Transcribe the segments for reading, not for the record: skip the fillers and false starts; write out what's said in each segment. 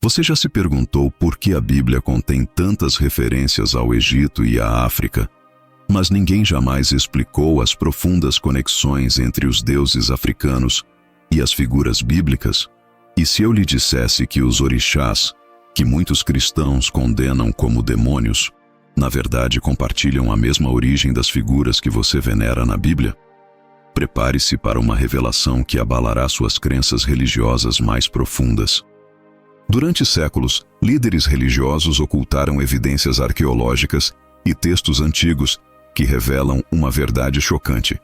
Você já se perguntou por que a Bíblia contém tantas referências ao Egito e à África, mas ninguém jamais explicou as profundas conexões entre os deuses africanos e as figuras bíblicas? E se eu lhe dissesse que os orixás, que muitos cristãos condenam como demônios, na verdade compartilham a mesma origem das figuras que você venera na Bíblia? Prepare-se para uma revelação que abalará suas crenças religiosas mais profundas. Durante séculos, líderes religiosos ocultaram evidências arqueológicas e textos antigos que revelam uma verdade chocante.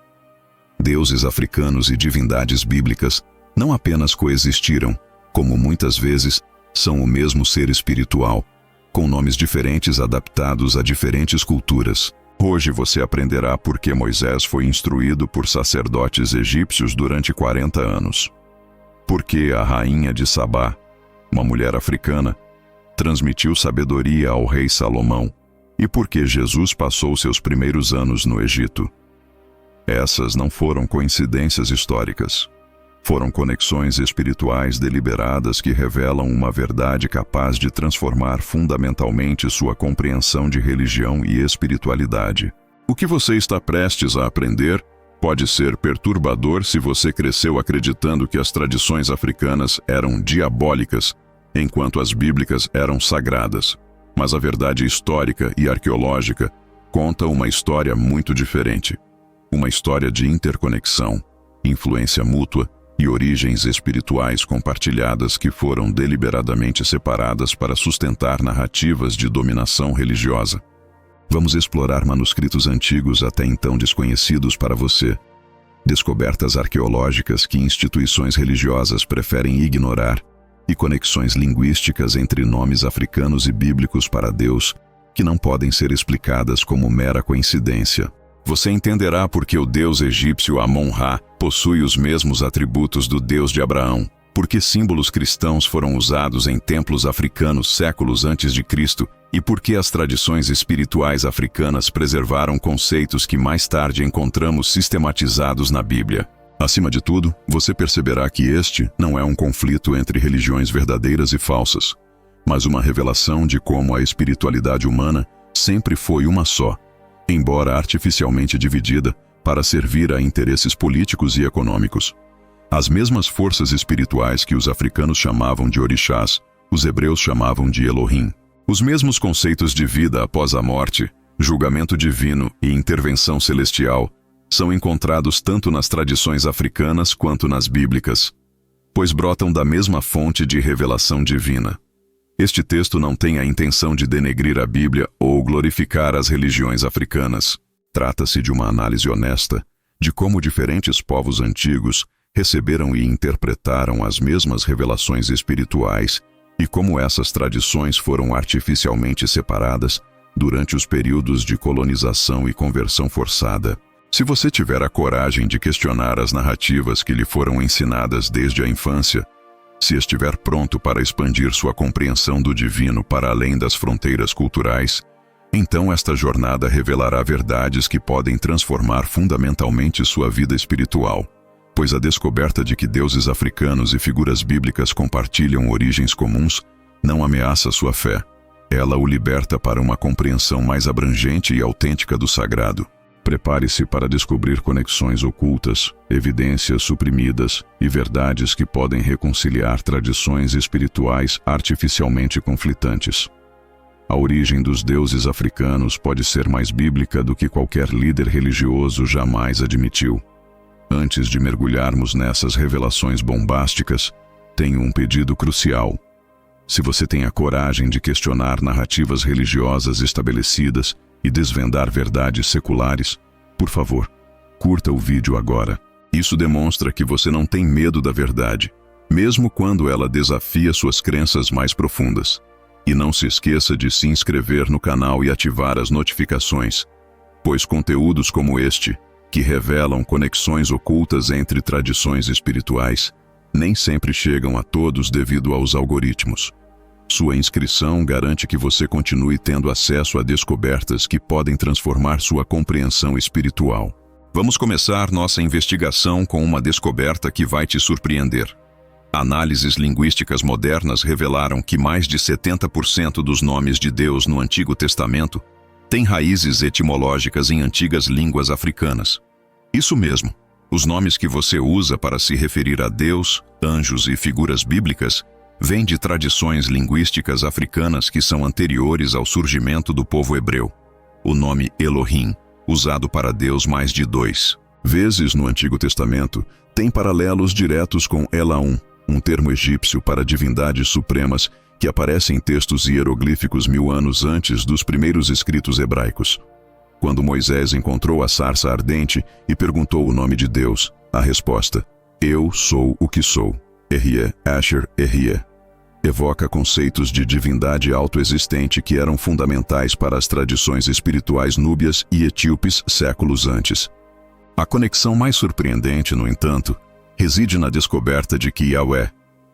Deuses africanos e divindades bíblicas não apenas coexistiram, como muitas vezes são o mesmo ser espiritual, com nomes diferentes adaptados a diferentes culturas. Hoje você aprenderá por que Moisés foi instruído por sacerdotes egípcios durante 40 anos. Por que a rainha de Sabá, uma mulher africana, transmitiu sabedoria ao rei Salomão, e por que Jesus passou seus primeiros anos no Egito. Essas não foram coincidências históricas. Foram conexões espirituais deliberadas que revelam uma verdade capaz de transformar fundamentalmente sua compreensão de religião e espiritualidade. O que você está prestes a aprender pode ser perturbador se você cresceu acreditando que as tradições africanas eram diabólicas, enquanto as bíblicas eram sagradas. Mas a verdade histórica e arqueológica conta uma história muito diferente. Uma história de interconexão, influência mútua e origens espirituais compartilhadas que foram deliberadamente separadas para sustentar narrativas de dominação religiosa. Vamos explorar manuscritos antigos até então desconhecidos para você, descobertas arqueológicas que instituições religiosas preferem ignorar e conexões linguísticas entre nomes africanos e bíblicos para Deus que não podem ser explicadas como mera coincidência. Você entenderá por que o deus egípcio Amon-Ra possui os mesmos atributos do Deus de Abraão, por que símbolos cristãos foram usados em templos africanos séculos antes de Cristo e por que as tradições espirituais africanas preservaram conceitos que mais tarde encontramos sistematizados na Bíblia. Acima de tudo, você perceberá que este não é um conflito entre religiões verdadeiras e falsas, mas uma revelação de como a espiritualidade humana sempre foi uma só, embora artificialmente dividida para servir a interesses políticos e econômicos. As mesmas forças espirituais que os africanos chamavam de orixás, os hebreus chamavam de Elohim. Os mesmos conceitos de vida após a morte, julgamento divino e intervenção celestial são encontrados tanto nas tradições africanas quanto nas bíblicas, pois brotam da mesma fonte de revelação divina. Este texto não tem a intenção de denegrir a Bíblia ou glorificar as religiões africanas. Trata-se de uma análise honesta de como diferentes povos antigos receberam e interpretaram as mesmas revelações espirituais e como essas tradições foram artificialmente separadas durante os períodos de colonização e conversão forçada. Se você tiver a coragem de questionar as narrativas que lhe foram ensinadas desde a infância, se estiver pronto para expandir sua compreensão do divino para além das fronteiras culturais, então esta jornada revelará verdades que podem transformar fundamentalmente sua vida espiritual, pois a descoberta de que deuses africanos e figuras bíblicas compartilham origens comuns não ameaça sua fé. Ela o liberta para uma compreensão mais abrangente e autêntica do sagrado. Prepare-se para descobrir conexões ocultas, evidências suprimidas e verdades que podem reconciliar tradições espirituais artificialmente conflitantes. A origem dos deuses africanos pode ser mais bíblica do que qualquer líder religioso jamais admitiu. Antes de mergulharmos nessas revelações bombásticas, tenho um pedido crucial. Se você tem a coragem de questionar narrativas religiosas estabelecidas e desvendar verdades seculares, por favor, curta o vídeo agora. Isso demonstra que você não tem medo da verdade, mesmo quando ela desafia suas crenças mais profundas. E não se esqueça de se inscrever no canal e ativar as notificações, pois conteúdos como este, que revelam conexões ocultas entre tradições espirituais, nem sempre chegam a todos devido aos algoritmos. Sua inscrição garante que você continue tendo acesso a descobertas que podem transformar sua compreensão espiritual. Vamos começar nossa investigação com uma descoberta que vai te surpreender. Análises linguísticas modernas revelaram que mais de 70% dos nomes de Deus no Antigo Testamento têm raízes etimológicas em antigas línguas africanas. Isso mesmo, os nomes que você usa para se referir a Deus, anjos e figuras bíblicas vêm de tradições linguísticas africanas que são anteriores ao surgimento do povo hebreu. O nome Elohim, usado para Deus mais de 2 vezes no Antigo Testamento, tem paralelos diretos com Elaum, um termo egípcio para divindades supremas que aparece em textos hieroglíficos 1000 anos antes dos primeiros escritos hebraicos. Quando Moisés encontrou a sarça ardente e perguntou o nome de Deus, a resposta, Eu sou o que sou, Erie, Asher, Erie, evoca conceitos de divindade autoexistente que eram fundamentais para as tradições espirituais núbias e etíopes séculos antes. A conexão mais surpreendente, no entanto, reside na descoberta de que Yahweh,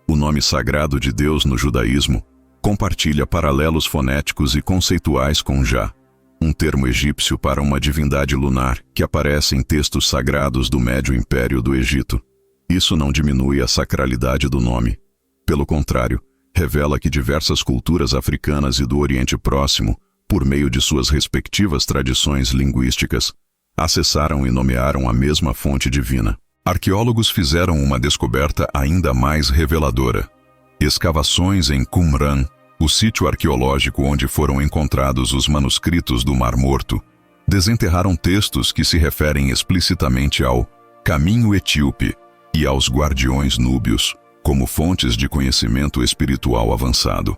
o nome sagrado de Deus no judaísmo, compartilha paralelos fonéticos e conceituais com Jah, um termo egípcio para uma divindade lunar que aparece em textos sagrados do Médio Império do Egito. Isso não diminui a sacralidade do nome. Pelo contrário, revela que diversas culturas africanas e do Oriente Próximo, por meio de suas respectivas tradições linguísticas, acessaram e nomearam a mesma fonte divina. Arqueólogos fizeram uma descoberta ainda mais reveladora. Escavações em Qumran, o sítio arqueológico onde foram encontrados os manuscritos do Mar Morto, desenterraram textos que se referem explicitamente ao caminho etíope e aos guardiões núbios, como fontes de conhecimento espiritual avançado.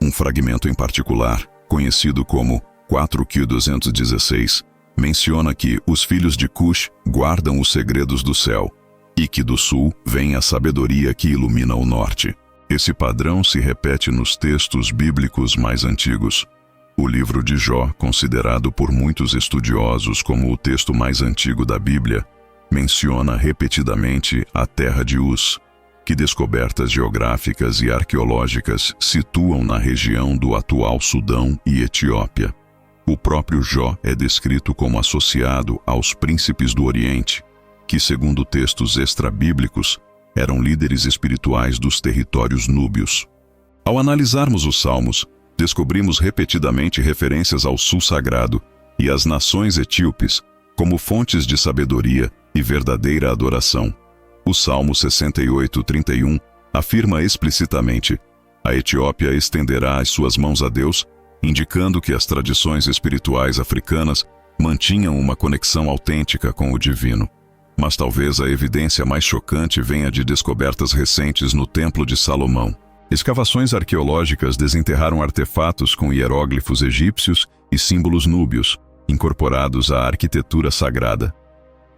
Um fragmento em particular, conhecido como 4Q216, menciona que os filhos de Cush guardam os segredos do céu e que do sul vem a sabedoria que ilumina o norte. Esse padrão se repete nos textos bíblicos mais antigos. O livro de Jó, considerado por muitos estudiosos como o texto mais antigo da Bíblia, menciona repetidamente a terra de Uz, que descobertas geográficas e arqueológicas situam na região do atual Sudão e Etiópia. O próprio Jó é descrito como associado aos príncipes do Oriente, que, segundo textos extrabíblicos, eram líderes espirituais dos territórios núbios. Ao analisarmos os Salmos, descobrimos repetidamente referências ao sul sagrado e às nações etíopes como fontes de sabedoria e verdadeira adoração. O Salmo 68:31 afirma explicitamente: a Etiópia estenderá as suas mãos a Deus, indicando que as tradições espirituais africanas mantinham uma conexão autêntica com o divino. Mas talvez a evidência mais chocante venha de descobertas recentes no Templo de Salomão. Escavações arqueológicas desenterraram artefatos com hieróglifos egípcios e símbolos núbios, incorporados à arquitetura sagrada.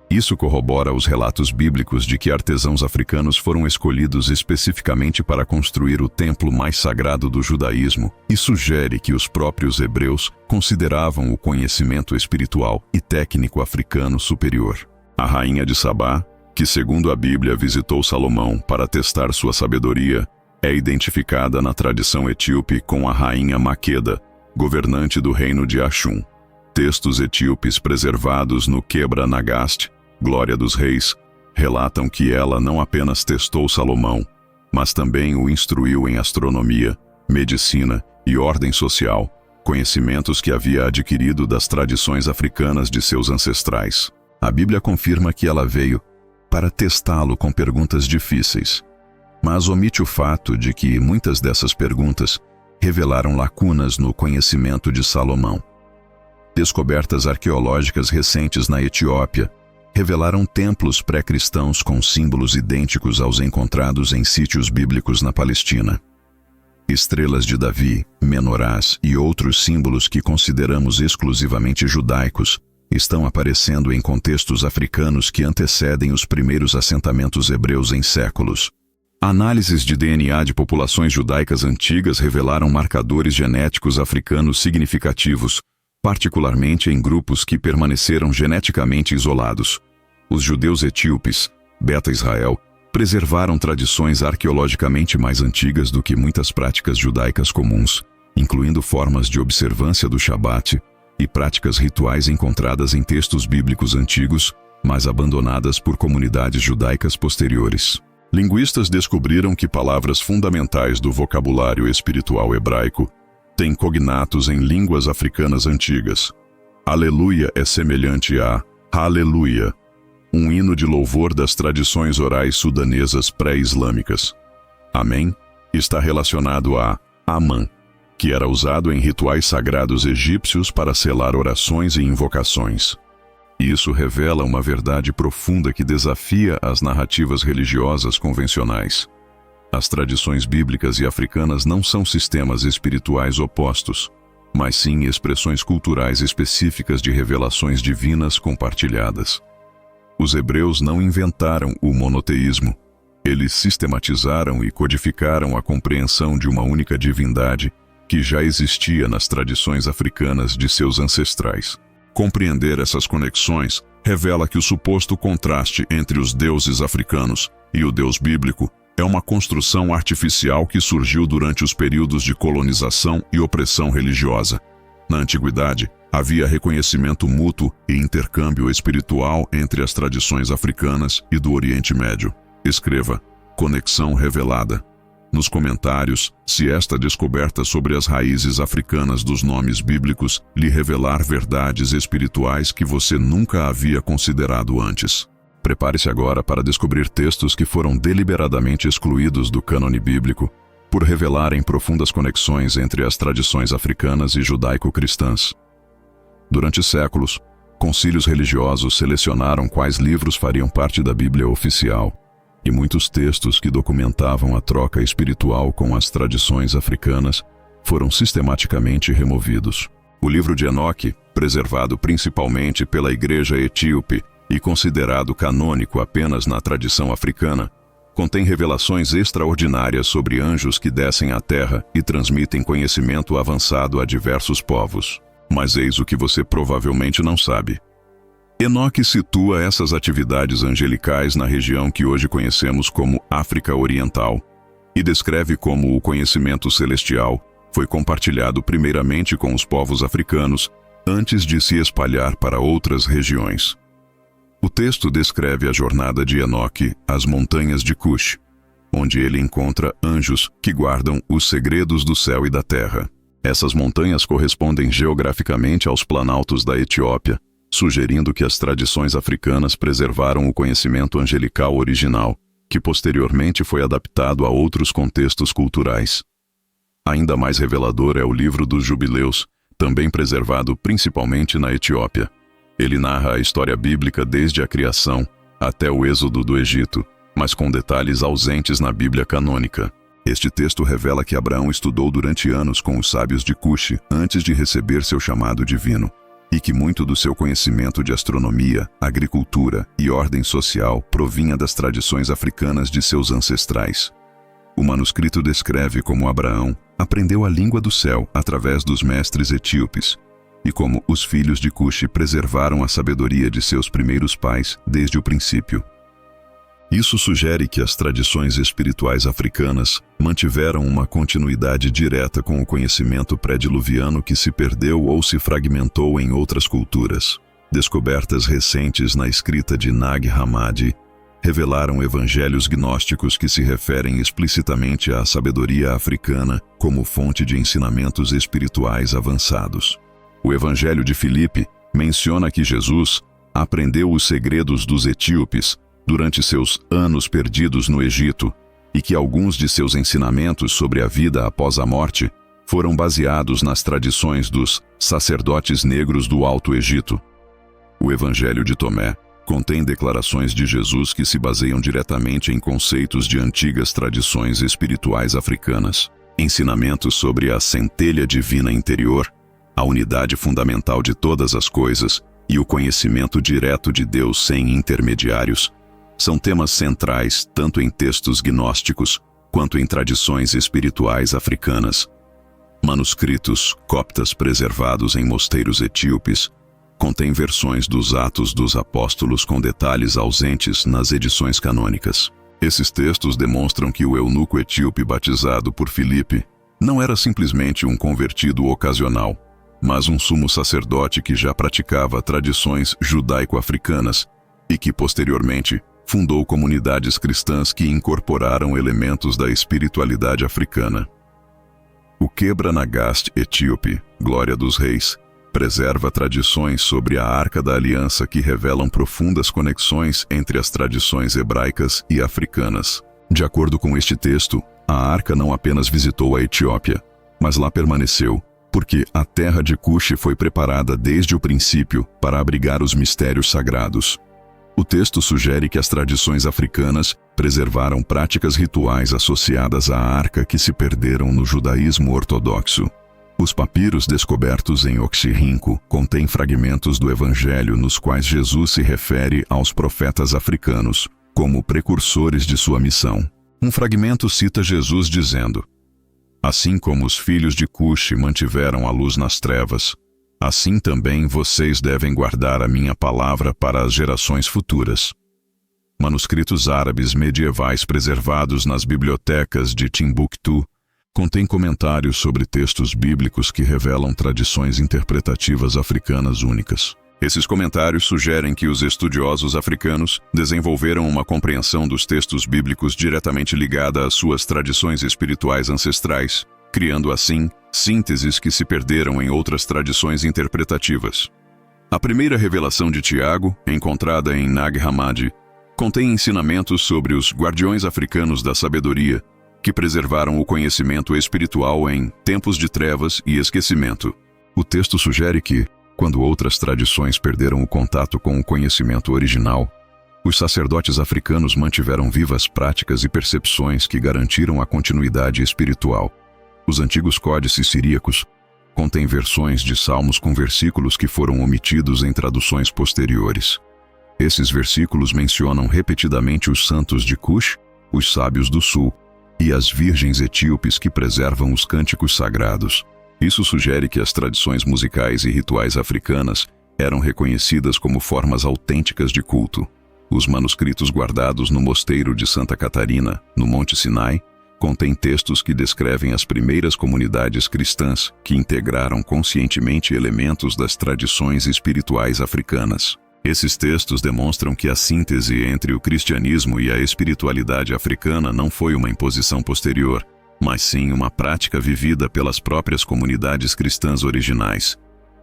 Isso corrobora os relatos bíblicos de que artesãos africanos foram escolhidos especificamente para construir o templo mais sagrado do judaísmo e sugere que os próprios hebreus consideravam o conhecimento espiritual e técnico africano superior. A rainha de Sabá, que segundo a Bíblia visitou Salomão para testar sua sabedoria, é identificada na tradição etíope com a rainha Maqueda, governante do reino de Axum. Textos etíopes preservados no Quebra Nagast, Glória dos Reis, relatam que ela não apenas testou Salomão, mas também o instruiu em astronomia, medicina e ordem social, conhecimentos que havia adquirido das tradições africanas de seus ancestrais. A Bíblia confirma que ela veio para testá-lo com perguntas difíceis, mas omite o fato de que muitas dessas perguntas revelaram lacunas no conhecimento de Salomão. Descobertas arqueológicas recentes na Etiópia revelaram templos pré-cristãos com símbolos idênticos aos encontrados em sítios bíblicos na Palestina. Estrelas de Davi, menorás e outros símbolos que consideramos exclusivamente judaicos estão aparecendo em contextos africanos que antecedem os primeiros assentamentos hebreus em séculos. Análises de DNA de populações judaicas antigas revelaram marcadores genéticos africanos significativos, particularmente em grupos que permaneceram geneticamente isolados. Os judeus etíopes, Beta Israel, preservaram tradições arqueologicamente mais antigas do que muitas práticas judaicas comuns, incluindo formas de observância do Shabat e práticas rituais encontradas em textos bíblicos antigos, mas abandonadas por comunidades judaicas posteriores. Linguistas descobriram que palavras fundamentais do vocabulário espiritual hebraico têm cognatos em línguas africanas antigas. Aleluia é semelhante a Aleluia, um hino de louvor das tradições orais sudanesas pré-islâmicas. Amém está relacionado a Amã, que era usado em rituais sagrados egípcios para selar orações e invocações. Isso revela uma verdade profunda que desafia as narrativas religiosas convencionais. As tradições bíblicas e africanas não são sistemas espirituais opostos, mas sim expressões culturais específicas de revelações divinas compartilhadas. Os hebreus não inventaram o monoteísmo. Eles sistematizaram e codificaram a compreensão de uma única divindade que já existia nas tradições africanas de seus ancestrais. Compreender essas conexões revela que o suposto contraste entre os deuses africanos e o Deus bíblico é uma construção artificial que surgiu durante os períodos de colonização e opressão religiosa. Na antiguidade, havia reconhecimento mútuo e intercâmbio espiritual entre as tradições africanas e do Oriente Médio. Escreva Conexão Revelada nos comentários se esta descoberta sobre as raízes africanas dos nomes bíblicos lhe revelar verdades espirituais que você nunca havia considerado antes. Prepare-se agora para descobrir textos que foram deliberadamente excluídos do cânone bíblico por revelarem profundas conexões entre as tradições africanas e judaico-cristãs. Durante séculos, concílios religiosos selecionaram quais livros fariam parte da Bíblia oficial, e muitos textos que documentavam a troca espiritual com as tradições africanas foram sistematicamente removidos. O livro de Enoque, preservado principalmente pela Igreja Etíope e considerado canônico apenas na tradição africana, contém revelações extraordinárias sobre anjos que descem à terra e transmitem conhecimento avançado a diversos povos. Mas eis o que você provavelmente não sabe. Enoque situa essas atividades angelicais na região que hoje conhecemos como África Oriental e descreve como o conhecimento celestial foi compartilhado primeiramente com os povos africanos antes de se espalhar para outras regiões. O texto descreve a jornada de Enoque às montanhas de Cush, onde ele encontra anjos que guardam os segredos do céu e da terra. Essas montanhas correspondem geograficamente aos planaltos da Etiópia, sugerindo que as tradições africanas preservaram o conhecimento angelical original, que posteriormente foi adaptado a outros contextos culturais. Ainda mais revelador é o livro dos Jubileus, também preservado principalmente na Etiópia. Ele narra a história bíblica desde a criação até o êxodo do Egito, mas com detalhes ausentes na Bíblia canônica. Este texto revela que Abraão estudou durante anos com os sábios de Cush antes de receber seu chamado divino, e que muito do seu conhecimento de astronomia, agricultura e ordem social provinha das tradições africanas de seus ancestrais. O manuscrito descreve como Abraão aprendeu a língua do céu através dos mestres etíopes, e como os filhos de Cush preservaram a sabedoria de seus primeiros pais desde o princípio. Isso sugere que as tradições espirituais africanas mantiveram uma continuidade direta com o conhecimento pré-diluviano que se perdeu ou se fragmentou em outras culturas. Descobertas recentes na escrita de Nag Hammadi revelaram evangelhos gnósticos que se referem explicitamente à sabedoria africana como fonte de ensinamentos espirituais avançados. O Evangelho de Filipe menciona que Jesus aprendeu os segredos dos etíopes durante seus anos perdidos no Egito e que alguns de seus ensinamentos sobre a vida após a morte foram baseados nas tradições dos sacerdotes negros do Alto Egito. O Evangelho de Tomé contém declarações de Jesus que se baseiam diretamente em conceitos de antigas tradições espirituais africanas, ensinamentos sobre a centelha divina interior, a unidade fundamental de todas as coisas e o conhecimento direto de Deus sem intermediários, são temas centrais tanto em textos gnósticos quanto em tradições espirituais africanas. Manuscritos coptas preservados em mosteiros etíopes contêm versões dos Atos dos Apóstolos com detalhes ausentes nas edições canônicas. Esses textos demonstram que o eunuco etíope batizado por Filipe não era simplesmente um convertido ocasional, mas um sumo sacerdote que já praticava tradições judaico-africanas e que, posteriormente, fundou comunidades cristãs que incorporaram elementos da espiritualidade africana. O Quebra-Nagast etíope, Glória dos Reis, preserva tradições sobre a Arca da Aliança que revelam profundas conexões entre as tradições hebraicas e africanas. De acordo com este texto, a Arca não apenas visitou a Etiópia, mas lá permaneceu, porque a terra de Cuxi foi preparada desde o princípio para abrigar os mistérios sagrados. O texto sugere que as tradições africanas preservaram práticas rituais associadas à arca que se perderam no judaísmo ortodoxo. Os papiros descobertos em Oxirrinco contêm fragmentos do Evangelho nos quais Jesus se refere aos profetas africanos como precursores de sua missão. Um fragmento cita Jesus dizendo: "Assim como os filhos de Cuxi mantiveram a luz nas trevas, assim também vocês devem guardar a minha palavra para as gerações futuras." Manuscritos árabes medievais preservados nas bibliotecas de Timbuktu contêm comentários sobre textos bíblicos que revelam tradições interpretativas africanas únicas. Esses comentários sugerem que os estudiosos africanos desenvolveram uma compreensão dos textos bíblicos diretamente ligada às suas tradições espirituais ancestrais, criando assim sínteses que se perderam em outras tradições interpretativas. A primeira revelação de Tiago, encontrada em Nag Hammadi, contém ensinamentos sobre os guardiões africanos da sabedoria, que preservaram o conhecimento espiritual em tempos de trevas e esquecimento. O texto sugere que, quando outras tradições perderam o contato com o conhecimento original, os sacerdotes africanos mantiveram vivas práticas e percepções que garantiram a continuidade espiritual. Os antigos códices siríacos contêm versões de salmos com versículos que foram omitidos em traduções posteriores. Esses versículos mencionam repetidamente os santos de Cush, os sábios do sul, e as virgens etíopes que preservam os cânticos sagrados. Isso sugere que as tradições musicais e rituais africanas eram reconhecidas como formas autênticas de culto. Os manuscritos guardados no mosteiro de Santa Catarina, no Monte Sinai, contêm textos que descrevem as primeiras comunidades cristãs que integraram conscientemente elementos das tradições espirituais africanas. Esses textos demonstram que a síntese entre o cristianismo e a espiritualidade africana não foi uma imposição posterior, mas sim uma prática vivida pelas próprias comunidades cristãs originais.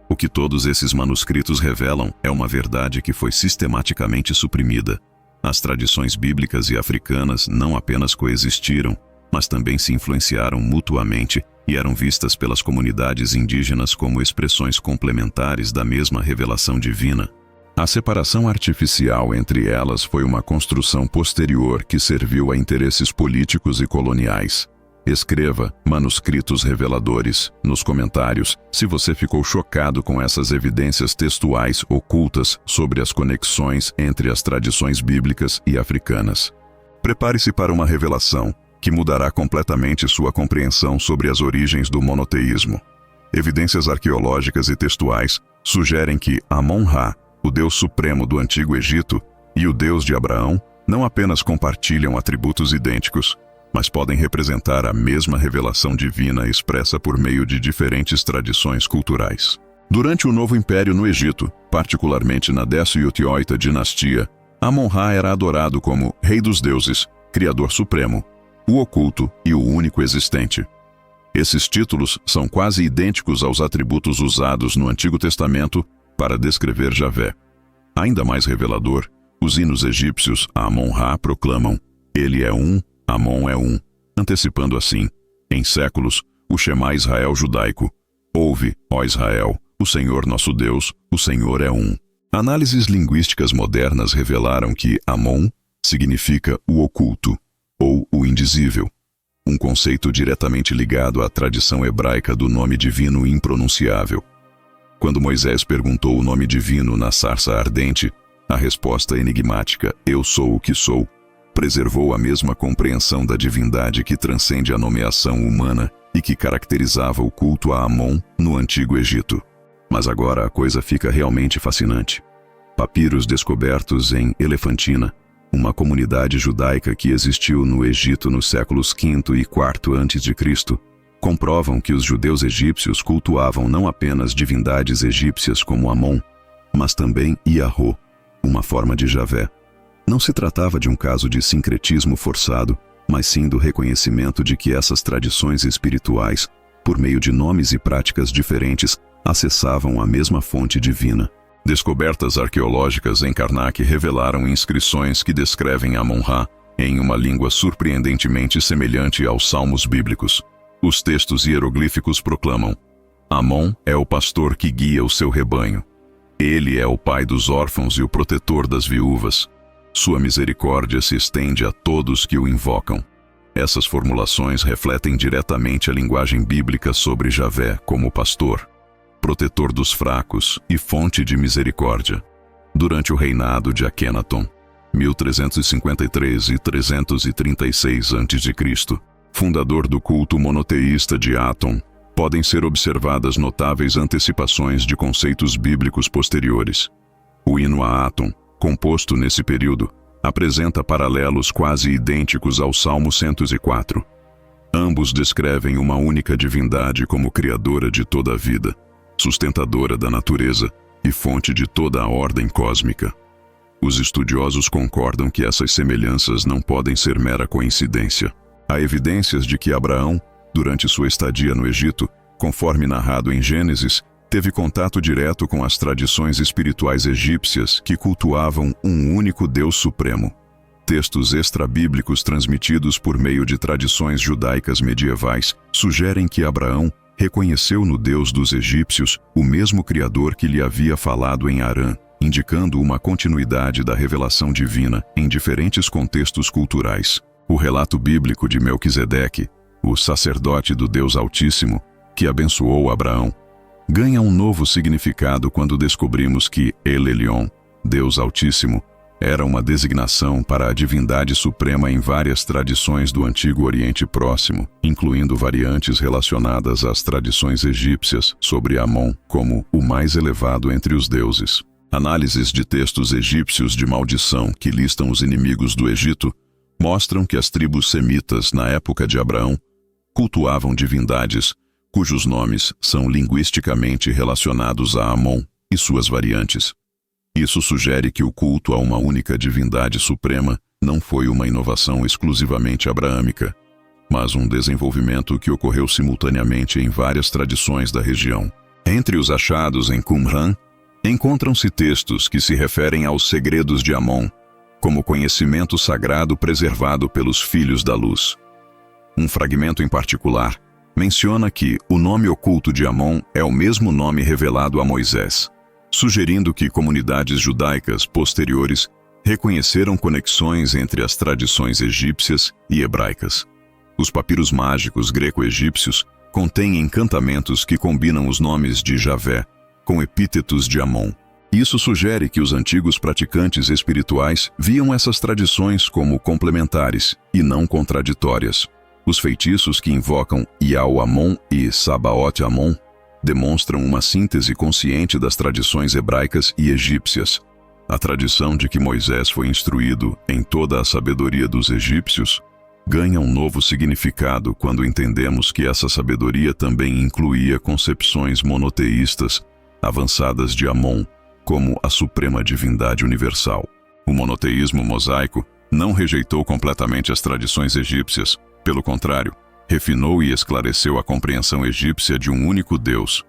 O que todos esses manuscritos revelam é uma verdade que foi sistematicamente suprimida. As tradições bíblicas e africanas não apenas coexistiram, mas também se influenciaram mutuamente e eram vistas pelas comunidades indígenas como expressões complementares da mesma revelação divina. A separação artificial entre elas foi uma construção posterior que serviu a interesses políticos e coloniais. Escreva Manuscritos Reveladores nos comentários se você ficou chocado com essas evidências textuais ocultas sobre as conexões entre as tradições bíblicas e africanas. Prepare-se para uma revelação que mudará completamente sua compreensão sobre as origens do monoteísmo. Evidências arqueológicas e textuais sugerem que Amon-Ra, o Deus supremo do Antigo Egito, e o Deus de Abraão não apenas compartilham atributos idênticos, mas podem representar a mesma revelação divina expressa por meio de diferentes tradições culturais. Durante o Novo Império no Egito, particularmente na 18ª dinastia, Amon-Ra era adorado como Rei dos Deuses, Criador Supremo, o oculto e o único existente. Esses títulos são quase idênticos aos atributos usados no Antigo Testamento para descrever Javé. Ainda mais revelador, os hinos egípcios a Amon-Ra proclamam: "Ele é um, Amon é um", antecipando assim, em séculos, o Shema Israel judaico: "Ouve, ó Israel, o Senhor nosso Deus, o Senhor é um". Análises linguísticas modernas revelaram que Amon significa o oculto, ou o indizível, um conceito diretamente ligado à tradição hebraica do nome divino impronunciável. Quando Moisés perguntou o nome divino na sarça ardente, a resposta enigmática, "Eu sou o que sou", preservou a mesma compreensão da divindade que transcende a nomeação humana e que caracterizava o culto a Amon no Antigo Egito. Mas agora a coisa fica realmente fascinante. Papiros descobertos em Elefantina, uma comunidade judaica que existiu no Egito nos séculos V e IV a.C., comprovam que os judeus egípcios cultuavam não apenas divindades egípcias como Amon, mas também Iahô, uma forma de Javé. Não se tratava de um caso de sincretismo forçado, mas sim do reconhecimento de que essas tradições espirituais, por meio de nomes e práticas diferentes, acessavam a mesma fonte divina. Descobertas arqueológicas em Karnak revelaram inscrições que descrevem Amon-Ra em uma língua surpreendentemente semelhante aos salmos bíblicos. Os textos hieroglíficos proclamam: Amon é o pastor que guia o seu rebanho. Ele é o pai dos órfãos e o protetor das viúvas. Sua misericórdia se estende a todos que o invocam. Essas formulações refletem diretamente a linguagem bíblica sobre Javé como pastor, protetor dos fracos e fonte de misericórdia. Durante o reinado de Akhenaton, 1353 e 336 a.C., fundador do culto monoteísta de Aton, podem ser observadas notáveis antecipações de conceitos bíblicos posteriores. O hino a Aton, composto nesse período, apresenta paralelos quase idênticos ao Salmo 104. Ambos descrevem uma única divindade como criadora de toda a vida, sustentadora da natureza e fonte de toda a ordem cósmica. Os estudiosos concordam que essas semelhanças não podem ser mera coincidência. Há evidências de que Abraão, durante sua estadia no Egito, conforme narrado em Gênesis, teve contato direto com as tradições espirituais egípcias que cultuavam um único Deus supremo. Textos extrabíblicos transmitidos por meio de tradições judaicas medievais sugerem que Abraão reconheceu no Deus dos egípcios o mesmo Criador que lhe havia falado em Harã, indicando uma continuidade da revelação divina em diferentes contextos culturais. O relato bíblico de Melquisedeque, o sacerdote do Deus Altíssimo, que abençoou Abraão, ganha um novo significado quando descobrimos que El Elyon, Deus Altíssimo, era uma designação para a divindade suprema em várias tradições do Antigo Oriente Próximo, incluindo variantes relacionadas às tradições egípcias sobre Amon como o mais elevado entre os deuses. Análises de textos egípcios de maldição que listam os inimigos do Egito mostram que as tribos semitas na época de Abraão cultuavam divindades cujos nomes são linguisticamente relacionados a Amon e suas variantes. Isso sugere que o culto a uma única divindade suprema não foi uma inovação exclusivamente abraâmica, mas um desenvolvimento que ocorreu simultaneamente em várias tradições da região. Entre os achados em Qumran, encontram-se textos que se referem aos segredos de Amon, como conhecimento sagrado preservado pelos filhos da luz. Um fragmento em particular menciona que o nome oculto de Amon é o mesmo nome revelado a Moisés, sugerindo que comunidades judaicas posteriores reconheceram conexões entre as tradições egípcias e hebraicas. Os papiros mágicos greco-egípcios contêm encantamentos que combinam os nomes de Javé com epítetos de Amon. Isso sugere que os antigos praticantes espirituais viam essas tradições como complementares e não contraditórias. Os feitiços que invocam Iau Amon e Sabaoth Amon demonstram uma síntese consciente das tradições hebraicas e egípcias. A tradição de que Moisés foi instruído em toda a sabedoria dos egípcios ganha um novo significado quando entendemos que essa sabedoria também incluía concepções monoteístas avançadas de Amon como a suprema divindade universal. O monoteísmo mosaico não rejeitou completamente as tradições egípcias. Pelo contrário, refinou e esclareceu a compreensão egípcia de um único Deus.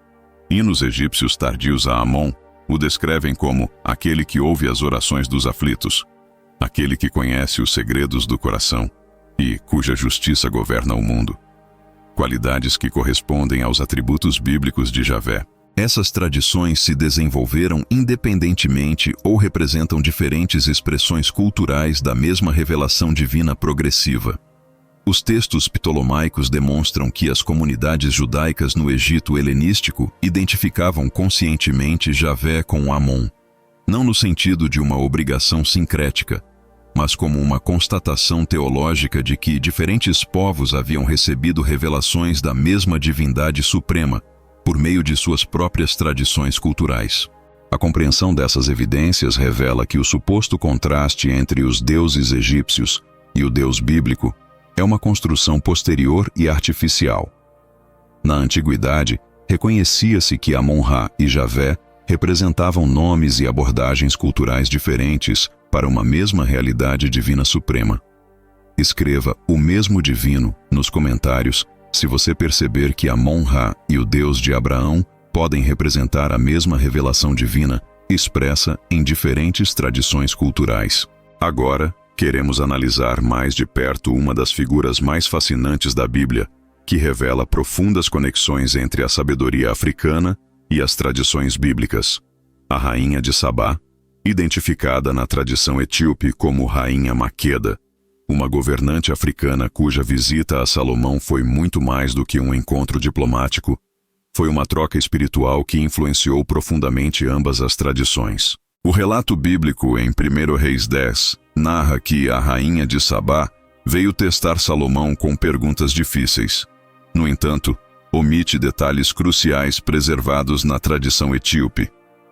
Hinos egípcios tardios a Amon o descrevem como aquele que ouve as orações dos aflitos, aquele que conhece os segredos do coração e cuja justiça governa o mundo. Qualidades que correspondem aos atributos bíblicos de Javé. Essas tradições se desenvolveram independentemente ou representam diferentes expressões culturais da mesma revelação divina progressiva. Os textos ptolomaicos demonstram que as comunidades judaicas no Egito helenístico identificavam conscientemente Javé com Amon, não no sentido de uma obrigação sincrética, mas como uma constatação teológica de que diferentes povos haviam recebido revelações da mesma divindade suprema, por meio de suas próprias tradições culturais. A compreensão dessas evidências revela que o suposto contraste entre os deuses egípcios e o Deus bíblico é uma construção posterior e artificial. Na antiguidade, reconhecia-se que Amon-Ra e Javé representavam nomes e abordagens culturais diferentes para uma mesma realidade divina suprema. Escreva o mesmo divino nos comentários se você perceber que Amon-Ra e o Deus de Abraão podem representar a mesma revelação divina expressa em diferentes tradições culturais. Agora, queremos analisar mais de perto uma das figuras mais fascinantes da Bíblia, que revela profundas conexões entre a sabedoria africana e as tradições bíblicas. A Rainha de Sabá, identificada na tradição etíope como Rainha Maqueda, uma governante africana cuja visita a Salomão foi muito mais do que um encontro diplomático, foi uma troca espiritual que influenciou profundamente ambas as tradições. O relato bíblico em 1 Reis 10 narra que a Rainha de Sabá veio testar Salomão com perguntas difíceis. No entanto, omite detalhes cruciais preservados na tradição etíope.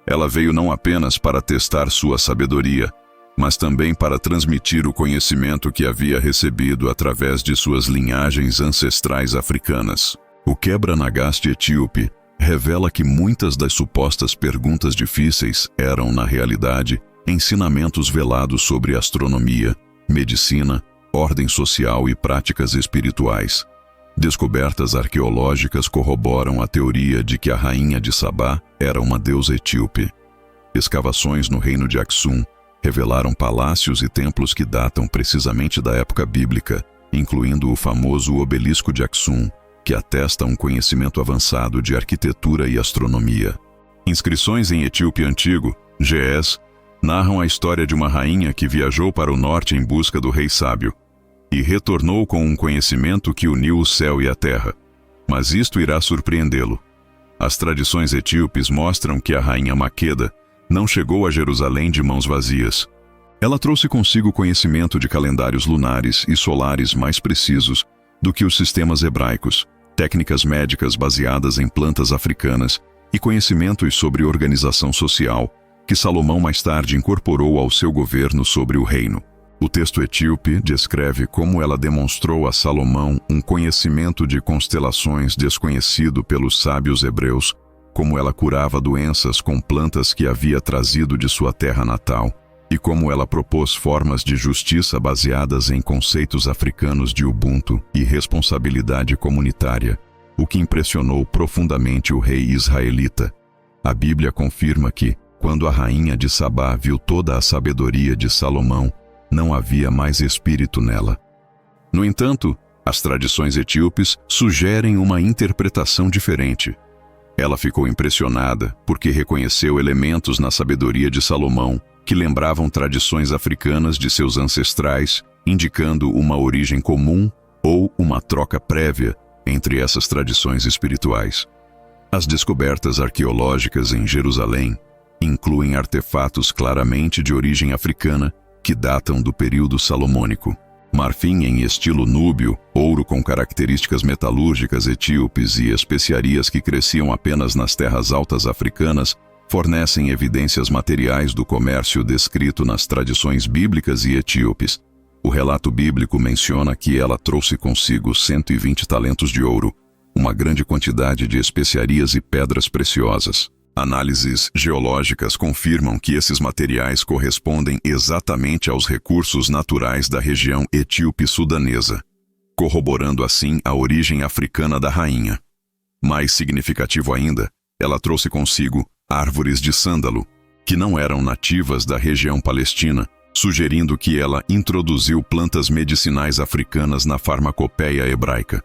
Ela veio não apenas para testar sua sabedoria, mas também para transmitir o conhecimento que havia recebido através de suas linhagens ancestrais africanas. O Quebra-Nagast etíope revela que muitas das supostas perguntas difíceis eram, na realidade, ensinamentos velados sobre astronomia, medicina, ordem social e práticas espirituais. Descobertas arqueológicas corroboram a teoria de que a Rainha de Sabá era uma deusa etíope. Escavações no reino de Aksum revelaram palácios e templos que datam precisamente da época bíblica, incluindo o famoso obelisco de Aksum, que atesta um conhecimento avançado de arquitetura e astronomia. Inscrições em etíope antigo, GES, narram a história de uma rainha que viajou para o norte em busca do rei sábio e retornou com um conhecimento que uniu o céu e a terra. Mas isto irá surpreendê-lo. As tradições etíopes mostram que a rainha Maqueda não chegou a Jerusalém de mãos vazias. Ela trouxe consigo conhecimento de calendários lunares e solares mais precisos do que os sistemas hebraicos, técnicas médicas baseadas em plantas africanas e conhecimentos sobre organização social, que Salomão mais tarde incorporou ao seu governo sobre o reino. O texto etíope descreve como ela demonstrou a Salomão um conhecimento de constelações desconhecido pelos sábios hebreus, como ela curava doenças com plantas que havia trazido de sua terra natal, e como ela propôs formas de justiça baseadas em conceitos africanos de Ubuntu e responsabilidade comunitária, o que impressionou profundamente o rei israelita. A Bíblia confirma que, quando a rainha de Sabá viu toda a sabedoria de Salomão, não havia mais espírito nela. No entanto, as tradições etíopes sugerem uma interpretação diferente. Ela ficou impressionada porque reconheceu elementos na sabedoria de Salomão que lembravam tradições africanas de seus ancestrais, indicando uma origem comum ou uma troca prévia entre essas tradições espirituais. As descobertas arqueológicas em Jerusalém incluem artefatos claramente de origem africana que datam do período salomônico. Marfim em estilo núbio, ouro com características metalúrgicas etíopes e especiarias que cresciam apenas nas terras altas africanas fornecem evidências materiais do comércio descrito nas tradições bíblicas e etíopes. O relato bíblico menciona que ela trouxe consigo 120 talentos de ouro, uma grande quantidade de especiarias e pedras preciosas. Análises geológicas confirmam que esses materiais correspondem exatamente aos recursos naturais da região etíope-sudanesa, corroborando assim a origem africana da rainha. Mais significativo ainda, ela trouxe consigo árvores de sândalo, que não eram nativas da região palestina, sugerindo que ela introduziu plantas medicinais africanas na farmacopeia hebraica.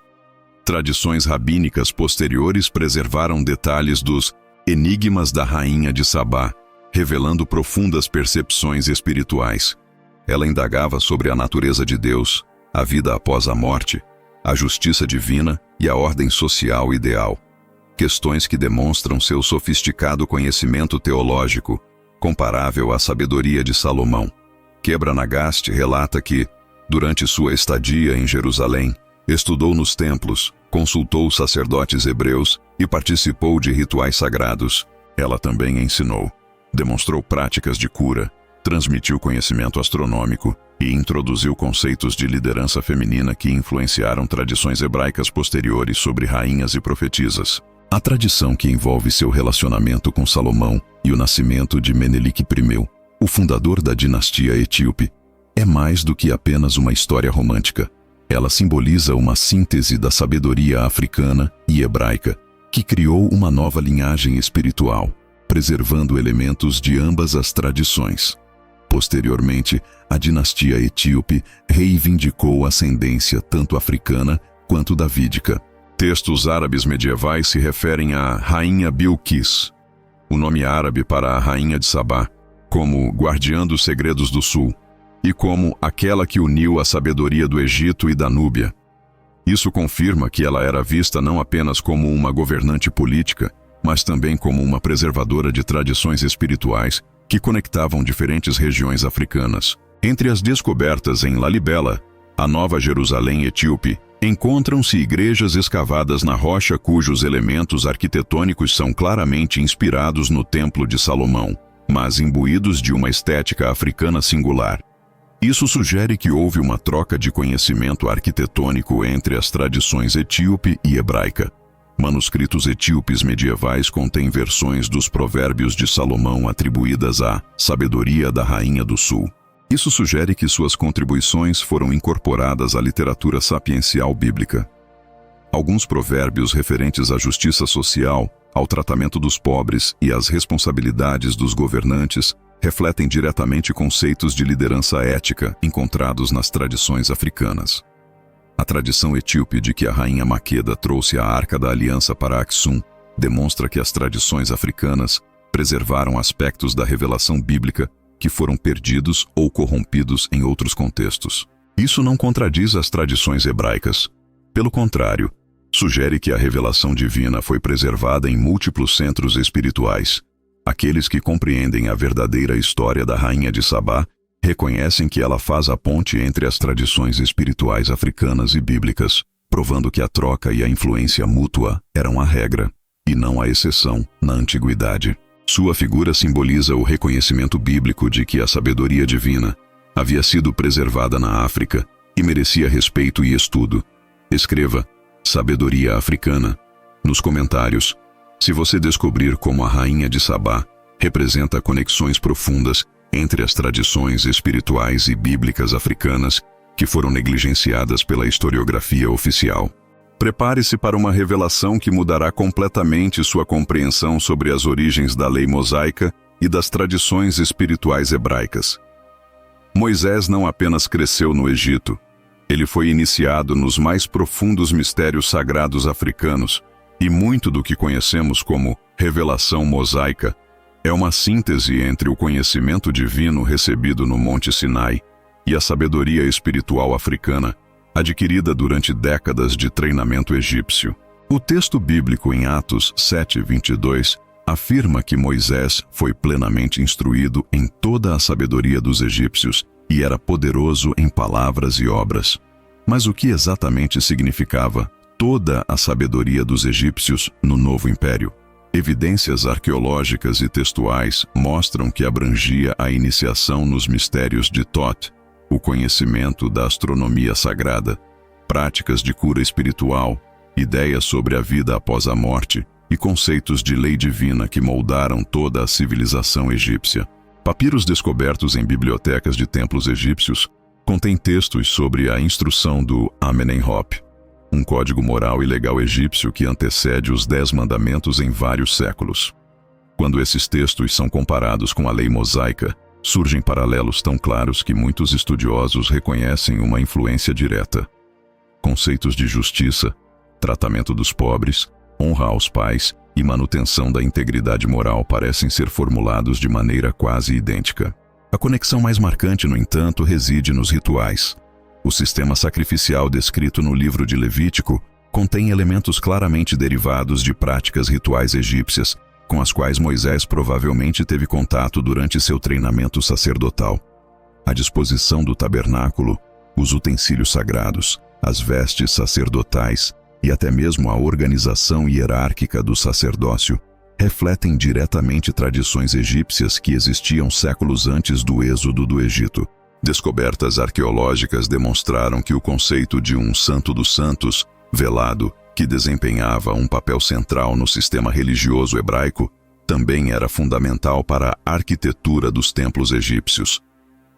Tradições rabínicas posteriores preservaram detalhes dos enigmas da rainha de Sabá, revelando profundas percepções espirituais. Ela indagava sobre a natureza de Deus, a vida após a morte, a justiça divina e a ordem social ideal. Questões que demonstram seu sofisticado conhecimento teológico, comparável à sabedoria de Salomão. Quebra-Nagast relata que, durante sua estadia em Jerusalém, estudou nos templos, consultou sacerdotes hebreus e participou de rituais sagrados. Ela também ensinou, demonstrou práticas de cura, transmitiu conhecimento astronômico e introduziu conceitos de liderança feminina que influenciaram tradições hebraicas posteriores sobre rainhas e profetisas. A tradição que envolve seu relacionamento com Salomão e o nascimento de Menelik I, o fundador da dinastia etíope, é mais do que apenas uma história romântica. Ela simboliza uma síntese da sabedoria africana e hebraica, que criou uma nova linhagem espiritual, preservando elementos de ambas as tradições. Posteriormente, a dinastia etíope reivindicou ascendência tanto africana quanto davídica. Textos árabes medievais se referem à Rainha Bilquis, o nome árabe para a Rainha de Sabá, como guardiã dos segredos do sul, e como aquela que uniu a sabedoria do Egito e da Núbia. Isso confirma que ela era vista não apenas como uma governante política, mas também como uma preservadora de tradições espirituais que conectavam diferentes regiões africanas. Entre as descobertas em Lalibela, a Nova Jerusalém etíope, encontram-se igrejas escavadas na rocha cujos elementos arquitetônicos são claramente inspirados no Templo de Salomão, mas imbuídos de uma estética africana singular. Isso sugere que houve uma troca de conhecimento arquitetônico entre as tradições etíope e hebraica. Manuscritos etíopes medievais contêm versões dos Provérbios de Salomão atribuídas à sabedoria da Rainha do Sul. Isso sugere que suas contribuições foram incorporadas à literatura sapiencial bíblica. Alguns provérbios referentes à justiça social, ao tratamento dos pobres e às responsabilidades dos governantes refletem diretamente conceitos de liderança ética encontrados nas tradições africanas. A tradição etíope de que a rainha Maqueda trouxe a Arca da Aliança para Aksum demonstra que as tradições africanas preservaram aspectos da revelação bíblica que foram perdidos ou corrompidos em outros contextos. Isso não contradiz as tradições hebraicas. Pelo contrário, sugere que a revelação divina foi preservada em múltiplos centros espirituais. Aqueles que compreendem a verdadeira história da Rainha de Sabá reconhecem que ela faz a ponte entre as tradições espirituais africanas e bíblicas, provando que a troca e a influência mútua eram a regra, e não a exceção, na antiguidade. Sua figura simboliza o reconhecimento bíblico de que a sabedoria divina havia sido preservada na África e merecia respeito e estudo. Escreva "Sabedoria Africana" nos comentários, se você descobrir como a Rainha de Sabá representa conexões profundas entre as tradições espirituais e bíblicas africanas que foram negligenciadas pela historiografia oficial. Prepare-se para uma revelação que mudará completamente sua compreensão sobre as origens da lei mosaica e das tradições espirituais hebraicas. Moisés não apenas cresceu no Egito, ele foi iniciado nos mais profundos mistérios sagrados africanos, e muito do que conhecemos como revelação mosaica é uma síntese entre o conhecimento divino recebido no Monte Sinai e a sabedoria espiritual africana, adquirida durante décadas de treinamento egípcio. O texto bíblico em Atos 7:22 afirma que Moisés foi plenamente instruído em toda a sabedoria dos egípcios e era poderoso em palavras e obras. Mas o que exatamente significava toda a sabedoria dos egípcios no Novo Império? Evidências arqueológicas e textuais mostram que abrangia a iniciação nos mistérios de Thoth, o conhecimento da astronomia sagrada, práticas de cura espiritual, ideias sobre a vida após a morte e conceitos de lei divina que moldaram toda a civilização egípcia. Papiros descobertos em bibliotecas de templos egípcios contêm textos sobre a instrução do Amenemhotep, um código moral e legal egípcio que antecede os 10 mandamentos em vários séculos. Quando esses textos são comparados com a lei mosaica, surgem paralelos tão claros que muitos estudiosos reconhecem uma influência direta. Conceitos de justiça, tratamento dos pobres, honra aos pais e manutenção da integridade moral parecem ser formulados de maneira quase idêntica. A conexão mais marcante, no entanto, reside nos rituais. O sistema sacrificial descrito no livro de Levítico contém elementos claramente derivados de práticas rituais egípcias, com as quais Moisés provavelmente teve contato durante seu treinamento sacerdotal. A disposição do tabernáculo, os utensílios sagrados, as vestes sacerdotais e até mesmo a organização hierárquica do sacerdócio refletem diretamente tradições egípcias que existiam séculos antes do êxodo do Egito. Descobertas arqueológicas demonstraram que o conceito de um Santo dos Santos, velado, que desempenhava um papel central no sistema religioso hebraico, também era fundamental para a arquitetura dos templos egípcios.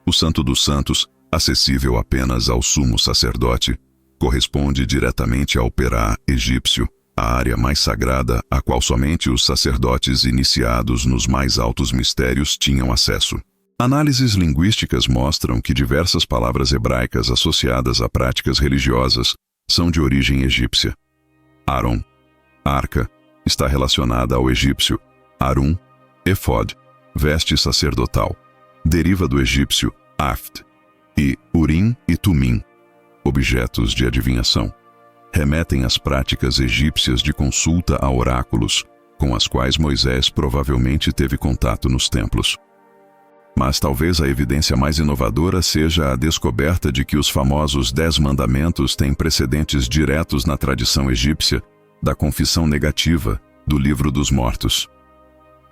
O Santo dos Santos, acessível apenas ao sumo sacerdote, corresponde diretamente ao Perá egípcio, a área mais sagrada a qual somente os sacerdotes iniciados nos mais altos mistérios tinham acesso. Análises linguísticas mostram que diversas palavras hebraicas associadas a práticas religiosas são de origem egípcia. Áron, arca, está relacionada ao egípcio Arum, efod, veste sacerdotal. Deriva do egípcio Aft, e Urim e Tumim, objetos de adivinhação. Remetem às práticas egípcias de consulta a oráculos, com as quais Moisés provavelmente teve contato nos templos. Mas talvez a evidência mais inovadora seja a descoberta de que os famosos 10 mandamentos têm precedentes diretos na tradição egípcia da confissão negativa do Livro dos Mortos.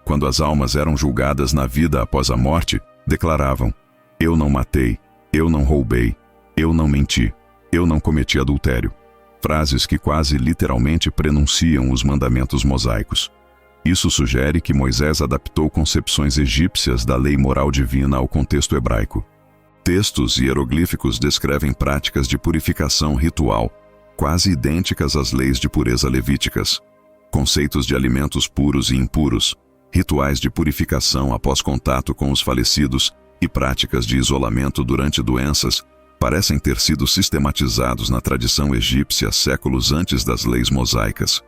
Quando as almas eram julgadas na vida após a morte, declaravam: eu não matei, eu não roubei, eu não menti, eu não cometi adultério. Frases que quase literalmente prenunciam os mandamentos mosaicos. Isso sugere que Moisés adaptou concepções egípcias da lei moral divina ao contexto hebraico. Textos hieroglíficos descrevem práticas de purificação ritual, quase idênticas às leis de pureza levíticas. Conceitos de alimentos puros e impuros, rituais de purificação após contato com os falecidos e práticas de isolamento durante doenças parecem ter sido sistematizados na tradição egípcia séculos antes das leis mosaicas.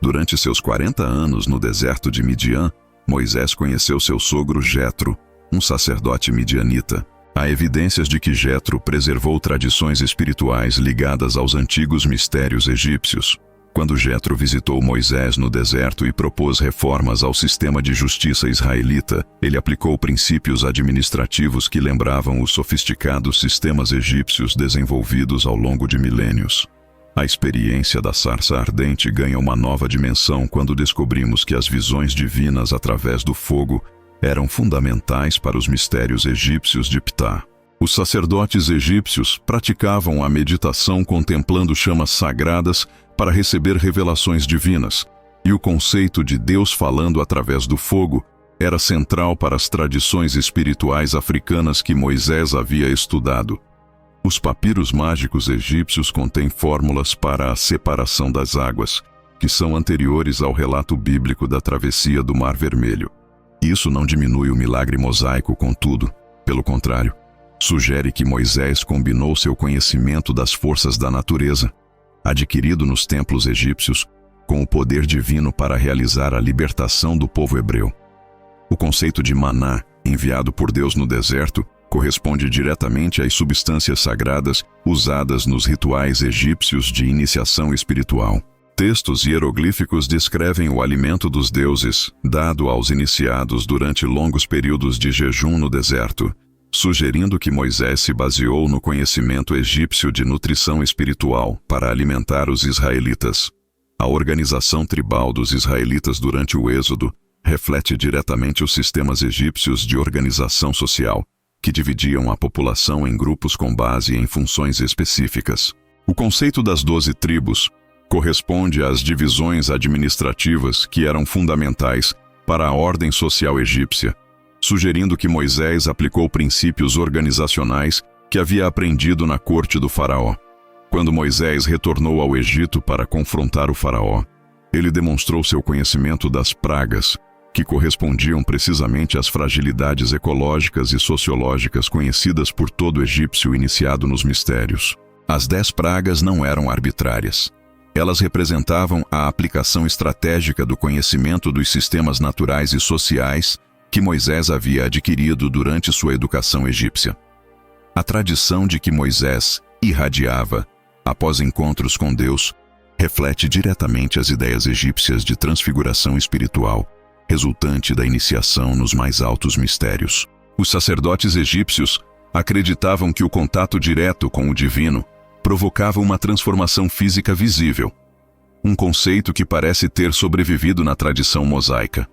Durante seus 40 anos no deserto de Midian, Moisés conheceu seu sogro Jetro, um sacerdote midianita. Há evidências de que Jetro preservou tradições espirituais ligadas aos antigos mistérios egípcios. Quando Jetro visitou Moisés no deserto e propôs reformas ao sistema de justiça israelita, ele aplicou princípios administrativos que lembravam os sofisticados sistemas egípcios desenvolvidos ao longo de milênios. A experiência da sarça ardente ganha uma nova dimensão quando descobrimos que as visões divinas através do fogo eram fundamentais para os mistérios egípcios de Ptah. Os sacerdotes egípcios praticavam a meditação contemplando chamas sagradas para receber revelações divinas, e o conceito de Deus falando através do fogo era central para as tradições espirituais africanas que Moisés havia estudado. Os papiros mágicos egípcios contêm fórmulas para a separação das águas, que são anteriores ao relato bíblico da travessia do Mar Vermelho. Isso não diminui o milagre mosaico, contudo, pelo contrário, sugere que Moisés combinou seu conhecimento das forças da natureza, adquirido nos templos egípcios, com o poder divino para realizar a libertação do povo hebreu. O conceito de maná, enviado por Deus no deserto, corresponde diretamente às substâncias sagradas usadas nos rituais egípcios de iniciação espiritual. Textos hieroglíficos descrevem o alimento dos deuses, dado aos iniciados durante longos períodos de jejum no deserto, sugerindo que Moisés se baseou no conhecimento egípcio de nutrição espiritual para alimentar os israelitas. A organização tribal dos israelitas durante o Êxodo reflete diretamente os sistemas egípcios de organização social, que dividiam a população em grupos com base em funções específicas. O conceito das 12 tribos corresponde às divisões administrativas que eram fundamentais para a ordem social egípcia, sugerindo que Moisés aplicou princípios organizacionais que havia aprendido na corte do faraó. Quando Moisés retornou ao Egito para confrontar o faraó, ele demonstrou seu conhecimento das pragas, que correspondiam precisamente às fragilidades ecológicas e sociológicas conhecidas por todo egípcio iniciado nos mistérios. As 10 pragas não eram arbitrárias. Elas representavam a aplicação estratégica do conhecimento dos sistemas naturais e sociais que Moisés havia adquirido durante sua educação egípcia. A tradição de que Moisés irradiava após encontros com Deus reflete diretamente as ideias egípcias de transfiguração espiritual, resultante da iniciação nos mais altos mistérios. Os sacerdotes egípcios acreditavam que o contato direto com o divino provocava uma transformação física visível, um conceito que parece ter sobrevivido na tradição mosaica.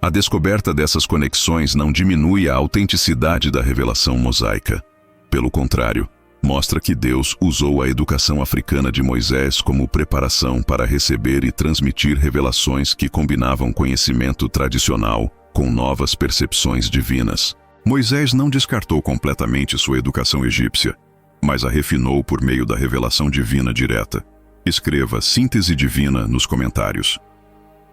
A descoberta dessas conexões não diminui a autenticidade da revelação mosaica. Pelo contrário, mostra que Deus usou a educação africana de Moisés como preparação para receber e transmitir revelações que combinavam conhecimento tradicional com novas percepções divinas. Moisés não descartou completamente sua educação egípcia, mas a refinou por meio da revelação divina direta. Escreva síntese divina nos comentários.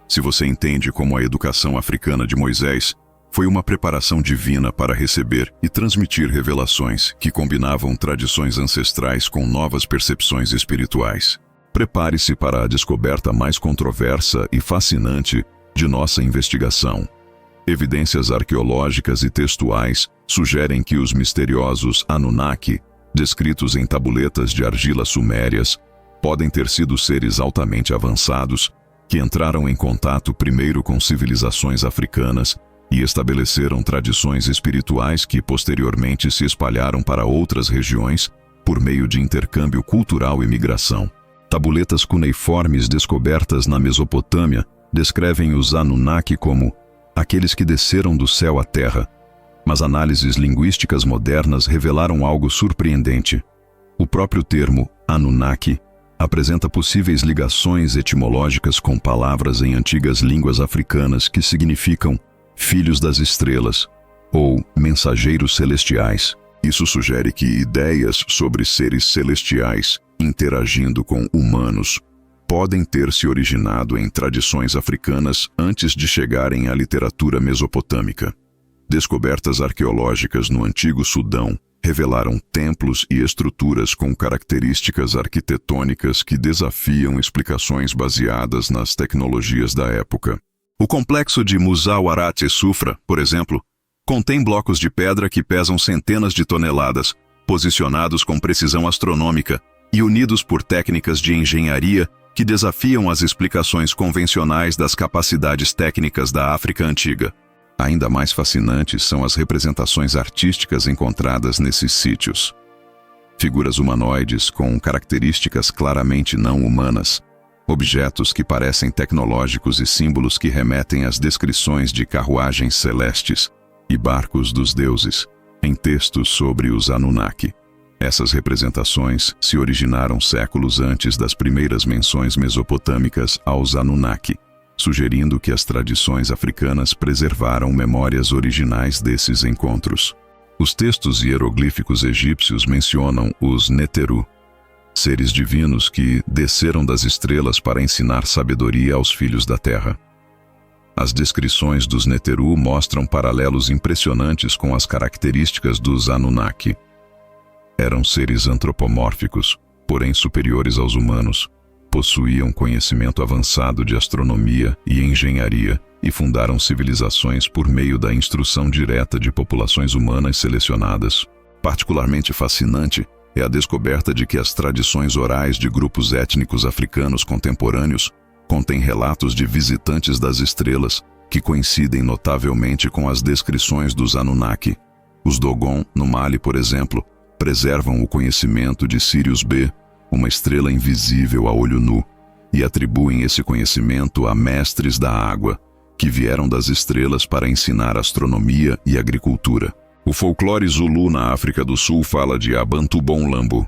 Se você entende como a educação africana de Moisés foi uma preparação divina para receber e transmitir revelações que combinavam tradições ancestrais com novas percepções espirituais. Prepare-se para a descoberta mais controversa e fascinante de nossa investigação. Evidências arqueológicas e textuais sugerem que os misteriosos Anunnaki, descritos em tabuletas de argila sumérias, podem ter sido seres altamente avançados que entraram em contato primeiro com civilizações africanas e estabeleceram tradições espirituais que posteriormente se espalharam para outras regiões por meio de intercâmbio cultural e migração. Tabuletas cuneiformes descobertas na Mesopotâmia descrevem os Anunnaki como aqueles que desceram do céu à terra, mas análises linguísticas modernas revelaram algo surpreendente. O próprio termo Anunnaki apresenta possíveis ligações etimológicas com palavras em antigas línguas africanas que significam filhos das estrelas ou mensageiros celestiais. Isso sugere que ideias sobre seres celestiais interagindo com humanos podem ter se originado em tradições africanas antes de chegarem à literatura mesopotâmica. Descobertas arqueológicas no Antigo Sudão revelaram templos e estruturas com características arquitetônicas que desafiam explicações baseadas nas tecnologias da época. O complexo de Musa Warat e Sufra, por exemplo, contém blocos de pedra que pesam centenas de toneladas, posicionados com precisão astronômica e unidos por técnicas de engenharia que desafiam as explicações convencionais das capacidades técnicas da África antiga. Ainda mais fascinantes são as representações artísticas encontradas nesses sítios. Figuras humanoides com características claramente não humanas, objetos que parecem tecnológicos e símbolos que remetem às descrições de carruagens celestes e barcos dos deuses, em textos sobre os Anunnaki. Essas representações se originaram séculos antes das primeiras menções mesopotâmicas aos Anunnaki, sugerindo que as tradições africanas preservaram memórias originais desses encontros. Os textos hieroglíficos egípcios mencionam os Neteru, seres divinos que desceram das estrelas para ensinar sabedoria aos filhos da terra. As descrições dos Neteru mostram paralelos impressionantes com as características dos Anunnaki. Eram seres antropomórficos, porém superiores aos humanos, possuíam conhecimento avançado de astronomia e engenharia e fundaram civilizações por meio da instrução direta de populações humanas selecionadas. Particularmente fascinante é a descoberta de que as tradições orais de grupos étnicos africanos contemporâneos contêm relatos de visitantes das estrelas que coincidem notavelmente com as descrições dos Anunnaki. Os Dogon, no Mali, por exemplo, preservam o conhecimento de Sirius B, uma estrela invisível a olho nu, e atribuem esse conhecimento a mestres da água, que vieram das estrelas para ensinar astronomia e agricultura. O folclore Zulu na África do Sul fala de Abantu-Bon-Lambo,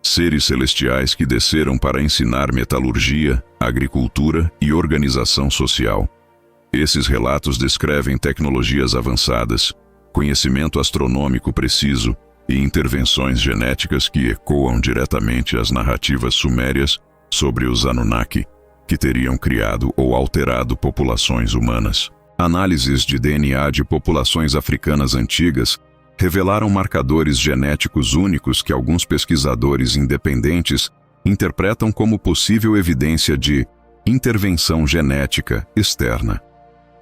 seres celestiais que desceram para ensinar metalurgia, agricultura e organização social. Esses relatos descrevem tecnologias avançadas, conhecimento astronômico preciso e intervenções genéticas que ecoam diretamente as narrativas sumérias sobre os Anunnaki, que teriam criado ou alterado populações humanas. Análises de DNA de populações africanas antigas revelaram marcadores genéticos únicos que alguns pesquisadores independentes interpretam como possível evidência de intervenção genética externa.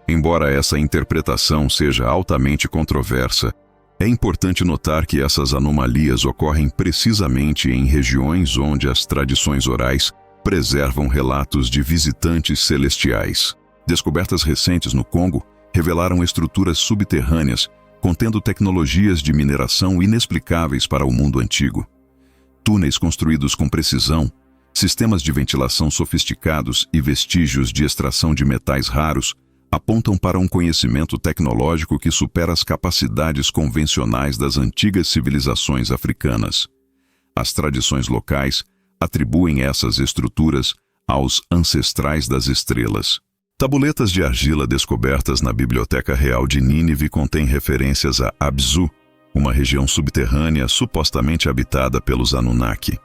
Embora essa interpretação seja altamente controversa, é importante notar que essas anomalias ocorrem precisamente em regiões onde as tradições orais preservam relatos de visitantes celestiais. Descobertas recentes no Congo revelaram estruturas subterrâneas contendo tecnologias de mineração inexplicáveis para o mundo antigo. Túneis construídos com precisão, sistemas de ventilação sofisticados e vestígios de extração de metais raros apontam para um conhecimento tecnológico que supera as capacidades convencionais das antigas civilizações africanas. As tradições locais atribuem essas estruturas aos ancestrais das estrelas. Tabuletas de argila descobertas na Biblioteca Real de Nínive contêm referências a Abzu, uma região subterrânea supostamente habitada pelos Anunnaki.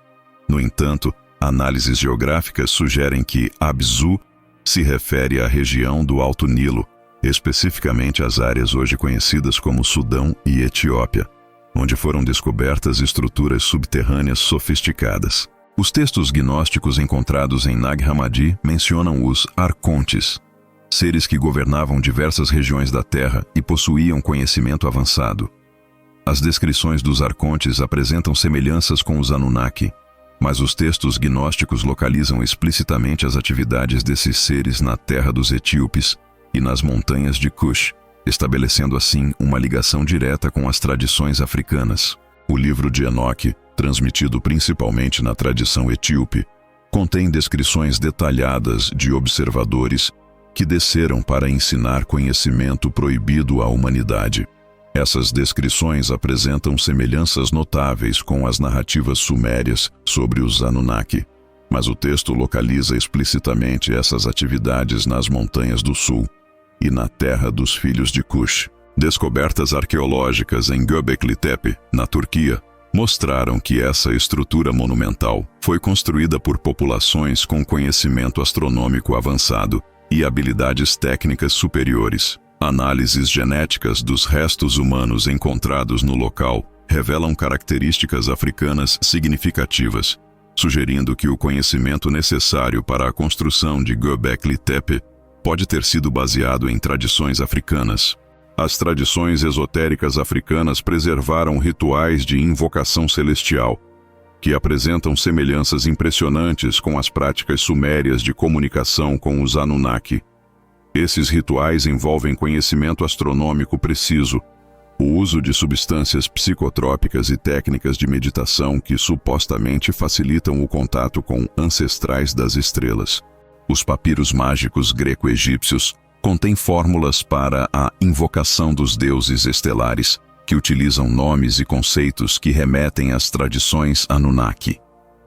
No entanto, análises geográficas sugerem que Abzu se refere à região do Alto Nilo, especificamente às áreas hoje conhecidas como Sudão e Etiópia, onde foram descobertas estruturas subterrâneas sofisticadas. Os textos gnósticos encontrados em Nag Hammadi mencionam os arcontes, seres que governavam diversas regiões da Terra e possuíam conhecimento avançado. As descrições dos arcontes apresentam semelhanças com os Anunnaki, mas os textos gnósticos localizam explicitamente as atividades desses seres na terra dos etíopes e nas montanhas de Kush, estabelecendo assim uma ligação direta com as tradições africanas. O livro de Enoque, transmitido principalmente na tradição etíope, contém descrições detalhadas de observadores que desceram para ensinar conhecimento proibido à humanidade. Essas descrições apresentam semelhanças notáveis com as narrativas sumérias sobre os Anunnaki, mas o texto localiza explicitamente essas atividades nas montanhas do sul e na terra dos filhos de Cush. Descobertas arqueológicas em Göbekli Tepe, na Turquia, mostraram que essa estrutura monumental foi construída por populações com conhecimento astronômico avançado e habilidades técnicas superiores. Análises genéticas dos restos humanos encontrados no local revelam características africanas significativas, sugerindo que o conhecimento necessário para a construção de Göbekli Tepe pode ter sido baseado em tradições africanas. As tradições esotéricas africanas preservaram rituais de invocação celestial, que apresentam semelhanças impressionantes com as práticas sumérias de comunicação com os Anunnaki. Esses rituais envolvem conhecimento astronômico preciso, o uso de substâncias psicotrópicas e técnicas de meditação que supostamente facilitam o contato com ancestrais das estrelas. Os papiros mágicos greco-egípcios contêm fórmulas para a invocação dos deuses estelares, que utilizam nomes e conceitos que remetem às tradições Anunnaki.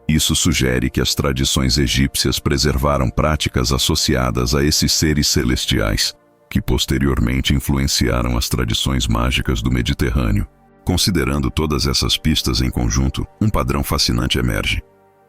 Isso sugere que as tradições egípcias preservaram práticas associadas a esses seres celestiais, que posteriormente influenciaram as tradições mágicas do Mediterrâneo. Considerando todas essas pistas em conjunto, um padrão fascinante emerge.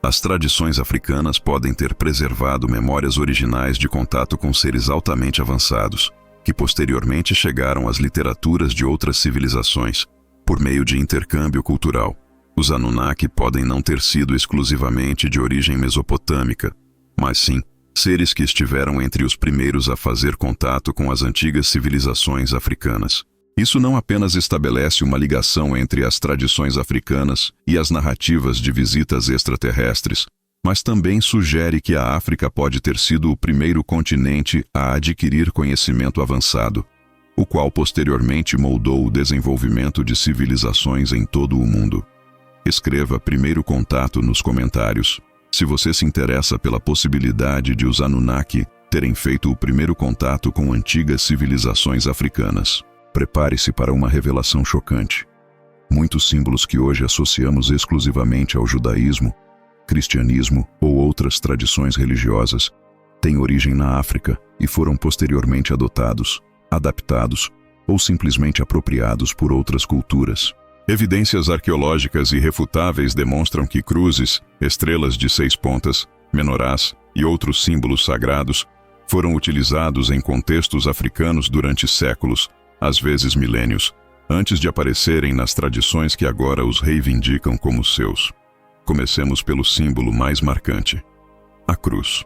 As tradições africanas podem ter preservado memórias originais de contato com seres altamente avançados, que posteriormente chegaram às literaturas de outras civilizações, por meio de intercâmbio cultural. Os Anunnaki podem não ter sido exclusivamente de origem mesopotâmica, mas sim seres que estiveram entre os primeiros a fazer contato com as antigas civilizações africanas. Isso não apenas estabelece uma ligação entre as tradições africanas e as narrativas de visitas extraterrestres, mas também sugere que a África pode ter sido o primeiro continente a adquirir conhecimento avançado, o qual posteriormente moldou o desenvolvimento de civilizações em todo o mundo. Escreva primeiro contato nos comentários, se você se interessa pela possibilidade de os Anunnaki terem feito o primeiro contato com antigas civilizações africanas. Prepare-se para uma revelação chocante. Muitos símbolos que hoje associamos exclusivamente ao judaísmo, cristianismo ou outras tradições religiosas têm origem na África e foram posteriormente adotados, adaptados ou simplesmente apropriados por outras culturas. Evidências arqueológicas irrefutáveis demonstram que cruzes, estrelas de 6 pontas, menorás e outros símbolos sagrados foram utilizados em contextos africanos durante séculos, às vezes milênios, antes de aparecerem nas tradições que agora os reivindicam como seus. Comecemos pelo símbolo mais marcante: a cruz.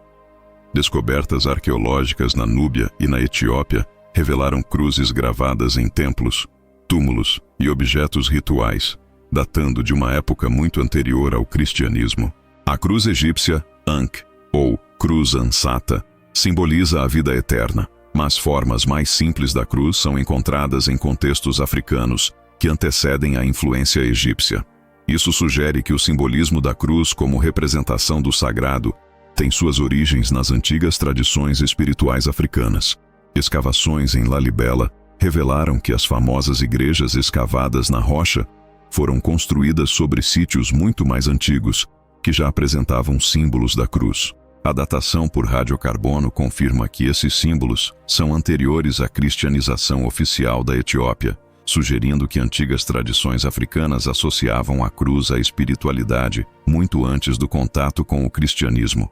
Descobertas arqueológicas na Núbia e na Etiópia revelaram cruzes gravadas em templos, túmulos e objetos rituais, datando de uma época muito anterior ao cristianismo. A cruz egípcia, Ankh, ou cruz Ansata, simboliza a vida eterna, mas formas mais simples da cruz são encontradas em contextos africanos que antecedem a influência egípcia. Isso sugere que o simbolismo da cruz como representação do sagrado tem suas origens nas antigas tradições espirituais africanas. Escavações em Lalibela revelaram que as famosas igrejas escavadas na rocha foram construídas sobre sítios muito mais antigos, que já apresentavam símbolos da cruz. A datação por radiocarbono confirma que esses símbolos são anteriores à cristianização oficial da Etiópia, sugerindo que antigas tradições africanas associavam a cruz à espiritualidade muito antes do contato com o cristianismo.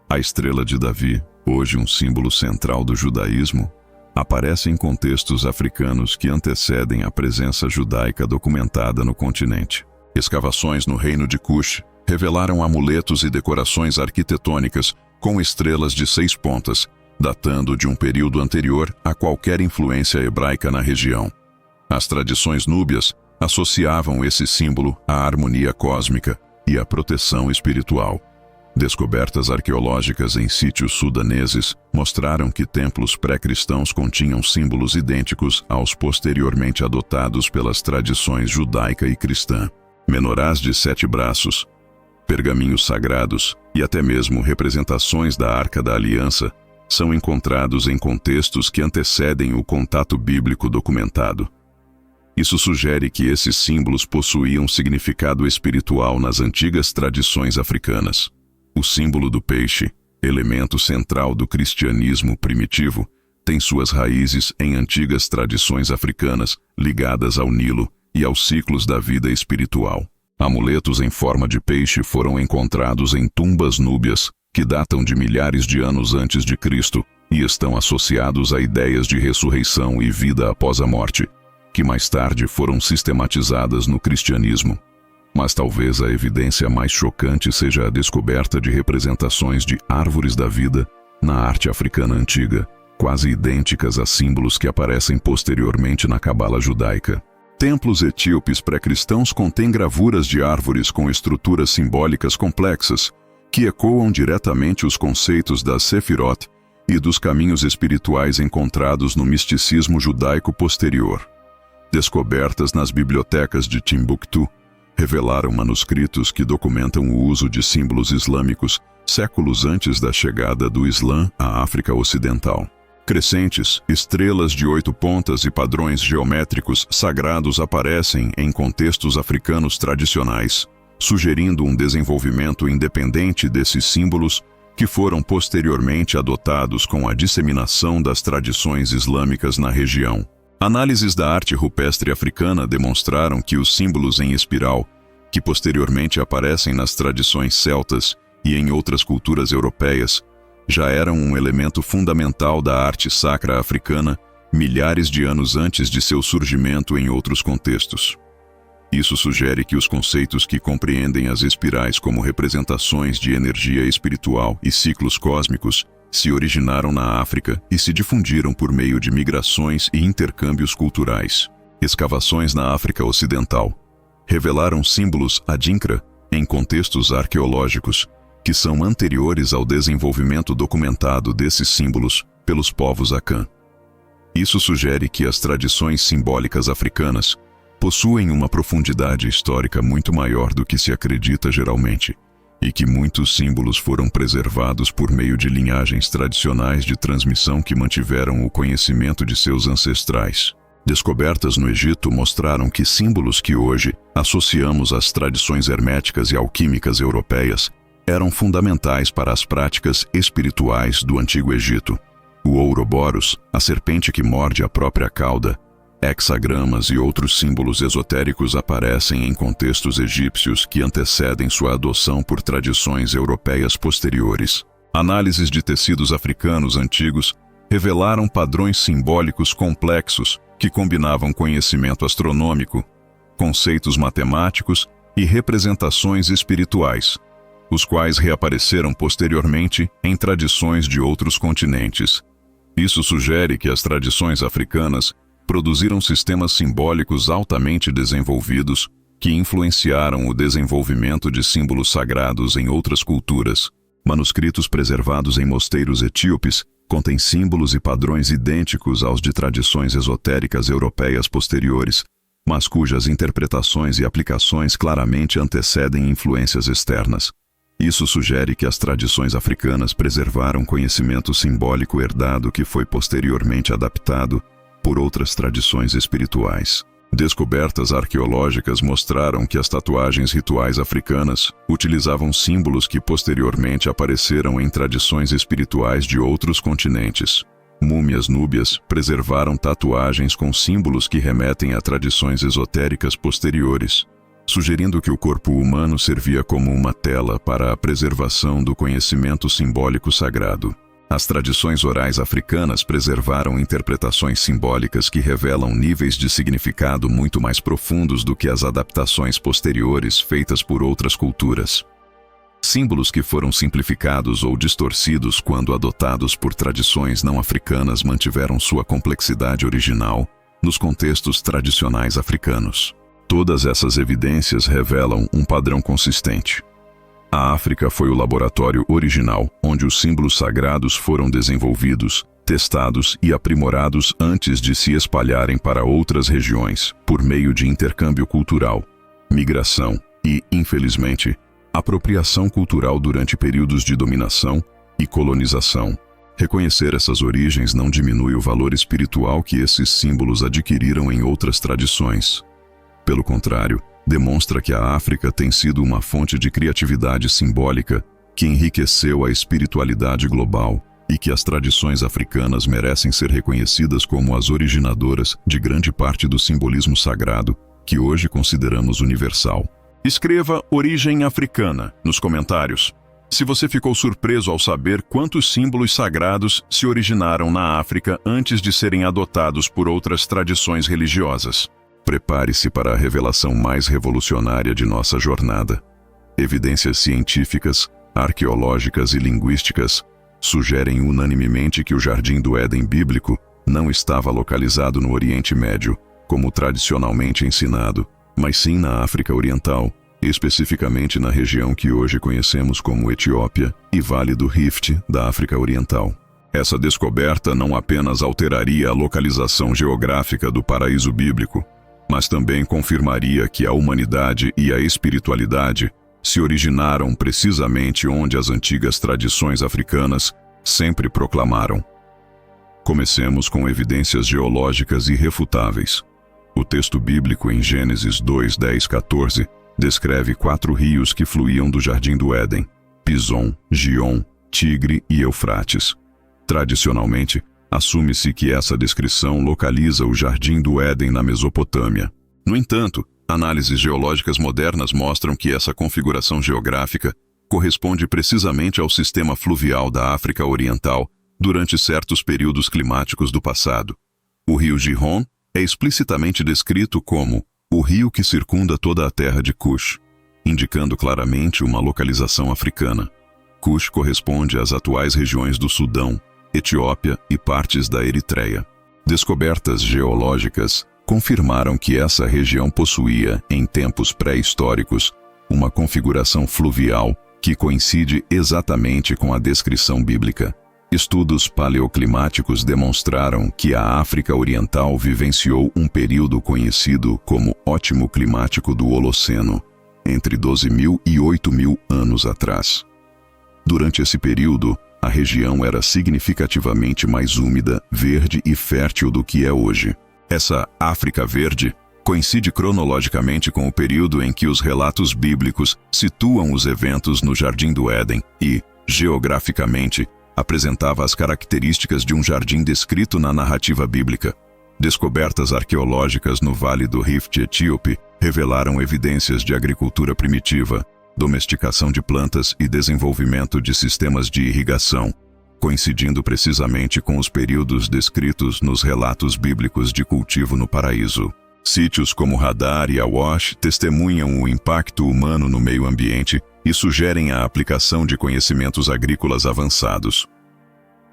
A estrela de Davi, hoje um símbolo central do judaísmo, aparece em contextos africanos que antecedem a presença judaica documentada no continente. Escavações no reino de Cush revelaram amuletos e decorações arquitetônicas com estrelas de 6 pontas, datando de um período anterior a qualquer influência hebraica na região. As tradições núbias associavam esse símbolo à harmonia cósmica e à proteção espiritual. Descobertas arqueológicas em sítios sudaneses mostraram que templos pré-cristãos continham símbolos idênticos aos posteriormente adotados pelas tradições judaica e cristã. Menorás de 7 braços, pergaminhos sagrados e até mesmo representações da Arca da Aliança são encontrados em contextos que antecedem o contato bíblico documentado. Isso sugere que esses símbolos possuíam significado espiritual nas antigas tradições africanas. O símbolo do peixe, elemento central do cristianismo primitivo, tem suas raízes em antigas tradições africanas ligadas ao Nilo e aos ciclos da vida espiritual. Amuletos em forma de peixe foram encontrados em tumbas núbias, que datam de milhares de anos antes de Cristo e estão associados a ideias de ressurreição e vida após a morte, que mais tarde foram sistematizadas no cristianismo. Mas talvez a evidência mais chocante seja a descoberta de representações de árvores da vida na arte africana antiga, quase idênticas a símbolos que aparecem posteriormente na cabala judaica. Templos etíopes pré-cristãos contêm gravuras de árvores com estruturas simbólicas complexas, que ecoam diretamente os conceitos da Sefirot e dos caminhos espirituais encontrados no misticismo judaico posterior. Descobertas nas bibliotecas de Timbuktu revelaram manuscritos que documentam o uso de símbolos islâmicos séculos antes da chegada do Islã à África Ocidental. Crescentes, estrelas de 8 pontas e padrões geométricos sagrados aparecem em contextos africanos tradicionais, sugerindo um desenvolvimento independente desses símbolos que foram posteriormente adotados com a disseminação das tradições islâmicas na região. Análises da arte rupestre africana demonstraram que os símbolos em espiral, que posteriormente aparecem nas tradições celtas e em outras culturas europeias, já eram um elemento fundamental da arte sacra africana milhares de anos antes de seu surgimento em outros contextos. Isso sugere que os conceitos que compreendem as espirais como representações de energia espiritual e ciclos cósmicos se originaram na África e se difundiram por meio de migrações e intercâmbios culturais. Escavações na África Ocidental revelaram símbolos adinkra em contextos arqueológicos que são anteriores ao desenvolvimento documentado desses símbolos pelos povos Akan. Isso sugere que as tradições simbólicas africanas possuem uma profundidade histórica muito maior do que se acredita geralmente, e que muitos símbolos foram preservados por meio de linhagens tradicionais de transmissão que mantiveram o conhecimento de seus ancestrais. Descobertas no Egito mostraram que símbolos que hoje associamos às tradições herméticas e alquímicas europeias eram fundamentais para as práticas espirituais do Antigo Egito. O Ouroboros, a serpente que morde a própria cauda, hexagramas e outros símbolos esotéricos aparecem em contextos egípcios que antecedem sua adoção por tradições europeias posteriores. Análises de tecidos africanos antigos revelaram padrões simbólicos complexos que combinavam conhecimento astronômico, conceitos matemáticos e representações espirituais, os quais reapareceram posteriormente em tradições de outros continentes. Isso sugere que as tradições africanas produziram sistemas simbólicos altamente desenvolvidos que influenciaram o desenvolvimento de símbolos sagrados em outras culturas. Manuscritos preservados em mosteiros etíopes contêm símbolos e padrões idênticos aos de tradições esotéricas europeias posteriores, mas cujas interpretações e aplicações claramente antecedem influências externas. Isso sugere que as tradições africanas preservaram conhecimento simbólico herdado que foi posteriormente adaptado por outras tradições espirituais. Descobertas arqueológicas mostraram que as tatuagens rituais africanas utilizavam símbolos que posteriormente apareceram em tradições espirituais de outros continentes. Múmias núbias preservaram tatuagens com símbolos que remetem a tradições esotéricas posteriores, sugerindo que o corpo humano servia como uma tela para a preservação do conhecimento simbólico sagrado. As tradições orais africanas preservaram interpretações simbólicas que revelam níveis de significado muito mais profundos do que as adaptações posteriores feitas por outras culturas. Símbolos que foram simplificados ou distorcidos quando adotados por tradições não africanas mantiveram sua complexidade original nos contextos tradicionais africanos. Todas essas evidências revelam um padrão consistente. A África foi o laboratório original, onde os símbolos sagrados foram desenvolvidos, testados e aprimorados antes de se espalharem para outras regiões, por meio de intercâmbio cultural, migração e, infelizmente, apropriação cultural durante períodos de dominação e colonização. Reconhecer essas origens não diminui o valor espiritual que esses símbolos adquiriram em outras tradições. Pelo contrário, demonstra que a África tem sido uma fonte de criatividade simbólica que enriqueceu a espiritualidade global e que as tradições africanas merecem ser reconhecidas como as originadoras de grande parte do simbolismo sagrado que hoje consideramos universal. Escreva origem africana nos comentários se você ficou surpreso ao saber quantos símbolos sagrados se originaram na África antes de serem adotados por outras tradições religiosas. Prepare-se para a revelação mais revolucionária de nossa jornada. Evidências científicas, arqueológicas e linguísticas sugerem unanimemente que o Jardim do Éden bíblico não estava localizado no Oriente Médio, como tradicionalmente ensinado, mas sim na África Oriental, especificamente na região que hoje conhecemos como Etiópia e Vale do Rift da África Oriental. Essa descoberta não apenas alteraria a localização geográfica do paraíso bíblico, mas também confirmaria que a humanidade e a espiritualidade se originaram precisamente onde as antigas tradições africanas sempre proclamaram. Comecemos com evidências geológicas irrefutáveis. O texto bíblico em Gênesis 2, 10, 14 descreve 4 rios que fluíam do Jardim do Éden: Pison, Gion, Tigre e Eufrates. Tradicionalmente, assume-se que essa descrição localiza o Jardim do Éden na Mesopotâmia. No entanto, análises geológicas modernas mostram que essa configuração geográfica corresponde precisamente ao sistema fluvial da África Oriental durante certos períodos climáticos do passado. O rio Gihon é explicitamente descrito como o rio que circunda toda a terra de Cush, indicando claramente uma localização africana. Cush corresponde às atuais regiões do Sudão, Etiópia e partes da Eritreia. Descobertas geológicas confirmaram que essa região possuía, em tempos pré-históricos, uma configuração fluvial que coincide exatamente com a descrição bíblica. Estudos paleoclimáticos demonstraram que a África Oriental vivenciou um período conhecido como ótimo climático do Holoceno, entre 12.000 e 8.000 anos atrás. Durante esse período, a região era significativamente mais úmida, verde e fértil do que é hoje. Essa África Verde coincide cronologicamente com o período em que os relatos bíblicos situam os eventos no Jardim do Éden e, geograficamente, apresentava as características de um jardim descrito na narrativa bíblica. Descobertas arqueológicas no Vale do Rift etíope revelaram evidências de agricultura primitiva, domesticação de plantas e desenvolvimento de sistemas de irrigação, coincidindo precisamente com os períodos descritos nos relatos bíblicos de cultivo no paraíso. Sítios como Hadar e Awash testemunham o impacto humano no meio ambiente e sugerem a aplicação de conhecimentos agrícolas avançados.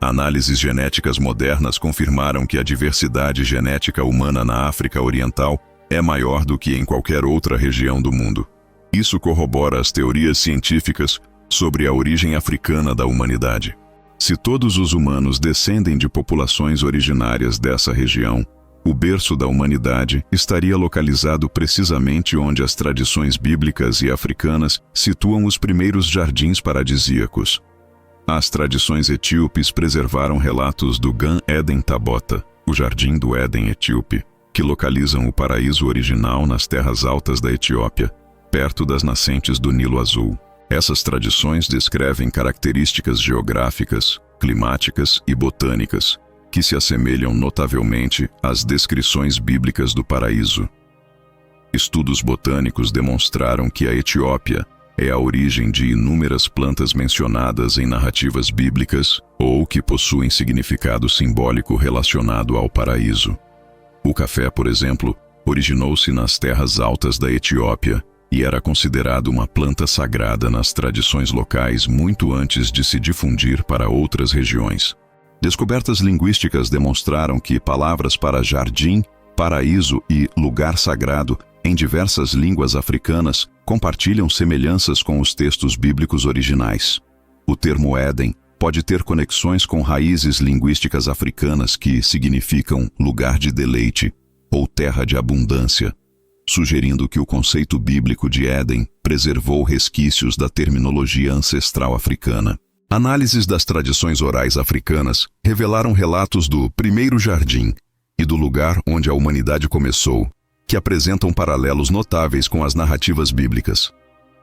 Análises genéticas modernas confirmaram que a diversidade genética humana na África Oriental é maior do que em qualquer outra região do mundo. Isso corrobora as teorias científicas sobre a origem africana da humanidade. Se todos os humanos descendem de populações originárias dessa região, o berço da humanidade estaria localizado precisamente onde as tradições bíblicas e africanas situam os primeiros jardins paradisíacos. As tradições etíopes preservaram relatos do Gan Eden Tabota, o Jardim do Éden etíope, que localizam o paraíso original nas terras altas da Etiópia, perto das nascentes do Nilo Azul. Essas tradições descrevem características geográficas, climáticas e botânicas, que se assemelham notavelmente às descrições bíblicas do paraíso. Estudos botânicos demonstraram que a Etiópia é a origem de inúmeras plantas mencionadas em narrativas bíblicas ou que possuem significado simbólico relacionado ao paraíso. O café, por exemplo, originou-se nas terras altas da Etiópia e era considerado uma planta sagrada nas tradições locais muito antes de se difundir para outras regiões. Descobertas linguísticas demonstraram que palavras para jardim, paraíso e lugar sagrado em diversas línguas africanas compartilham semelhanças com os textos bíblicos originais. O termo Éden pode ter conexões com raízes linguísticas africanas que significam lugar de deleite ou terra de abundância, sugerindo que o conceito bíblico de Éden preservou resquícios da terminologia ancestral africana. Análises das tradições orais africanas revelaram relatos do primeiro jardim e do lugar onde a humanidade começou, que apresentam paralelos notáveis com as narrativas bíblicas.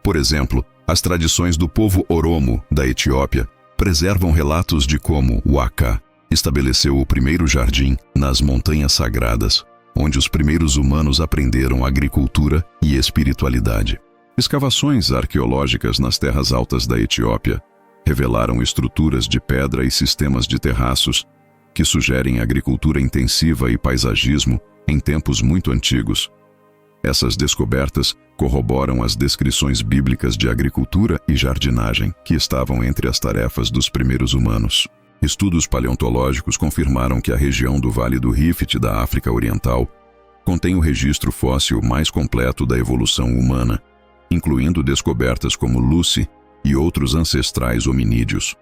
Por exemplo, as tradições do povo Oromo, da Etiópia, preservam relatos de como Waka estabeleceu o primeiro jardim nas montanhas sagradas, onde os primeiros humanos aprenderam agricultura e espiritualidade. Escavações arqueológicas nas terras altas da Etiópia revelaram estruturas de pedra e sistemas de terraços que sugerem agricultura intensiva e paisagismo em tempos muito antigos. Essas descobertas corroboram as descrições bíblicas de agricultura e jardinagem que estavam entre as tarefas dos primeiros humanos. Estudos paleontológicos confirmaram que a região do Vale do Rift da África Oriental contém o registro fóssil mais completo da evolução humana, incluindo descobertas como Lucy e outros ancestrais hominídeos.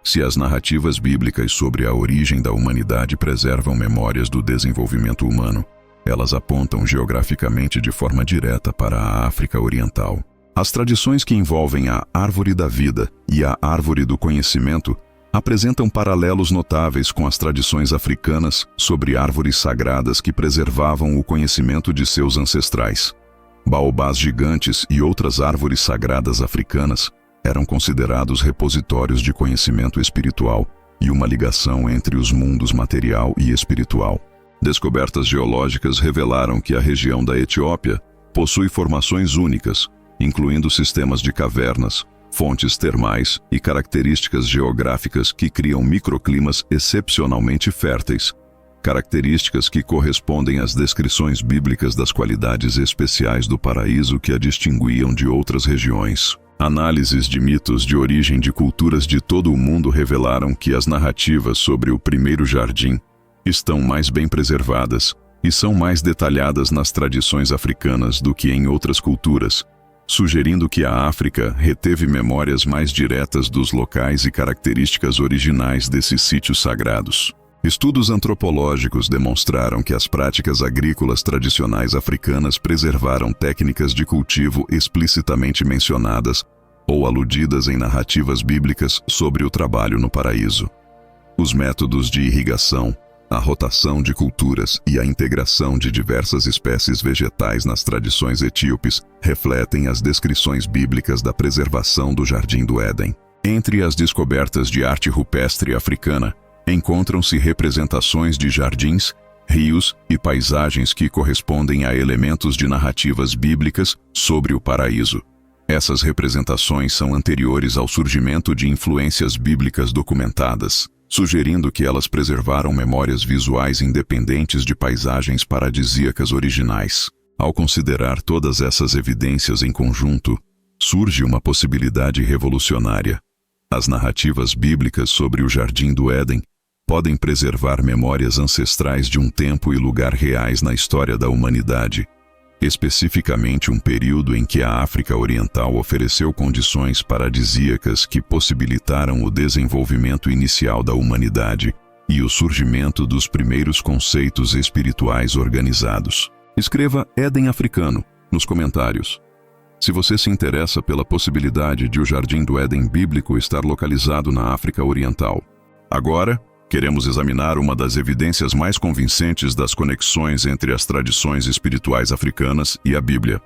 Se as narrativas bíblicas sobre a origem da humanidade preservam memórias do desenvolvimento humano, elas apontam geograficamente de forma direta para a África Oriental. As tradições que envolvem a Árvore da Vida e a Árvore do Conhecimento apresentam paralelos notáveis com as tradições africanas sobre árvores sagradas que preservavam o conhecimento de seus ancestrais. Baobás gigantes e outras árvores sagradas africanas eram considerados repositórios de conhecimento espiritual e uma ligação entre os mundos material e espiritual. Descobertas geológicas revelaram que a região da Etiópia possui formações únicas, incluindo sistemas de cavernas, fontes termais e características geográficas que criam microclimas excepcionalmente férteis, características que correspondem às descrições bíblicas das qualidades especiais do paraíso que a distinguiam de outras regiões. Análises de mitos de origem de culturas de todo o mundo revelaram que as narrativas sobre o primeiro jardim estão mais bem preservadas e são mais detalhadas nas tradições africanas do que em outras culturas, sugerindo que a África reteve memórias mais diretas dos locais e características originais desses sítios sagrados. Estudos antropológicos demonstraram que as práticas agrícolas tradicionais africanas preservaram técnicas de cultivo explicitamente mencionadas ou aludidas em narrativas bíblicas sobre o trabalho no paraíso. Os métodos de irrigação, a rotação de culturas e a integração de diversas espécies vegetais nas tradições etíopes refletem as descrições bíblicas da preservação do Jardim do Éden. Entre as descobertas de arte rupestre africana, encontram-se representações de jardins, rios e paisagens que correspondem a elementos de narrativas bíblicas sobre o paraíso. Essas representações são anteriores ao surgimento de influências bíblicas documentadas, sugerindo que elas preservaram memórias visuais independentes de paisagens paradisíacas originais. Ao considerar todas essas evidências em conjunto, surge uma possibilidade revolucionária. As narrativas bíblicas sobre o Jardim do Éden podem preservar memórias ancestrais de um tempo e lugar reais na história da humanidade, especificamente um período em que a África Oriental ofereceu condições paradisíacas que possibilitaram o desenvolvimento inicial da humanidade e o surgimento dos primeiros conceitos espirituais organizados. Escreva Éden Africano nos comentários. Se você se interessa pela possibilidade de o Jardim do Éden bíblico estar localizado na África Oriental. Agora, queremos examinar uma das evidências mais convincentes das conexões entre as tradições espirituais africanas e a Bíblia.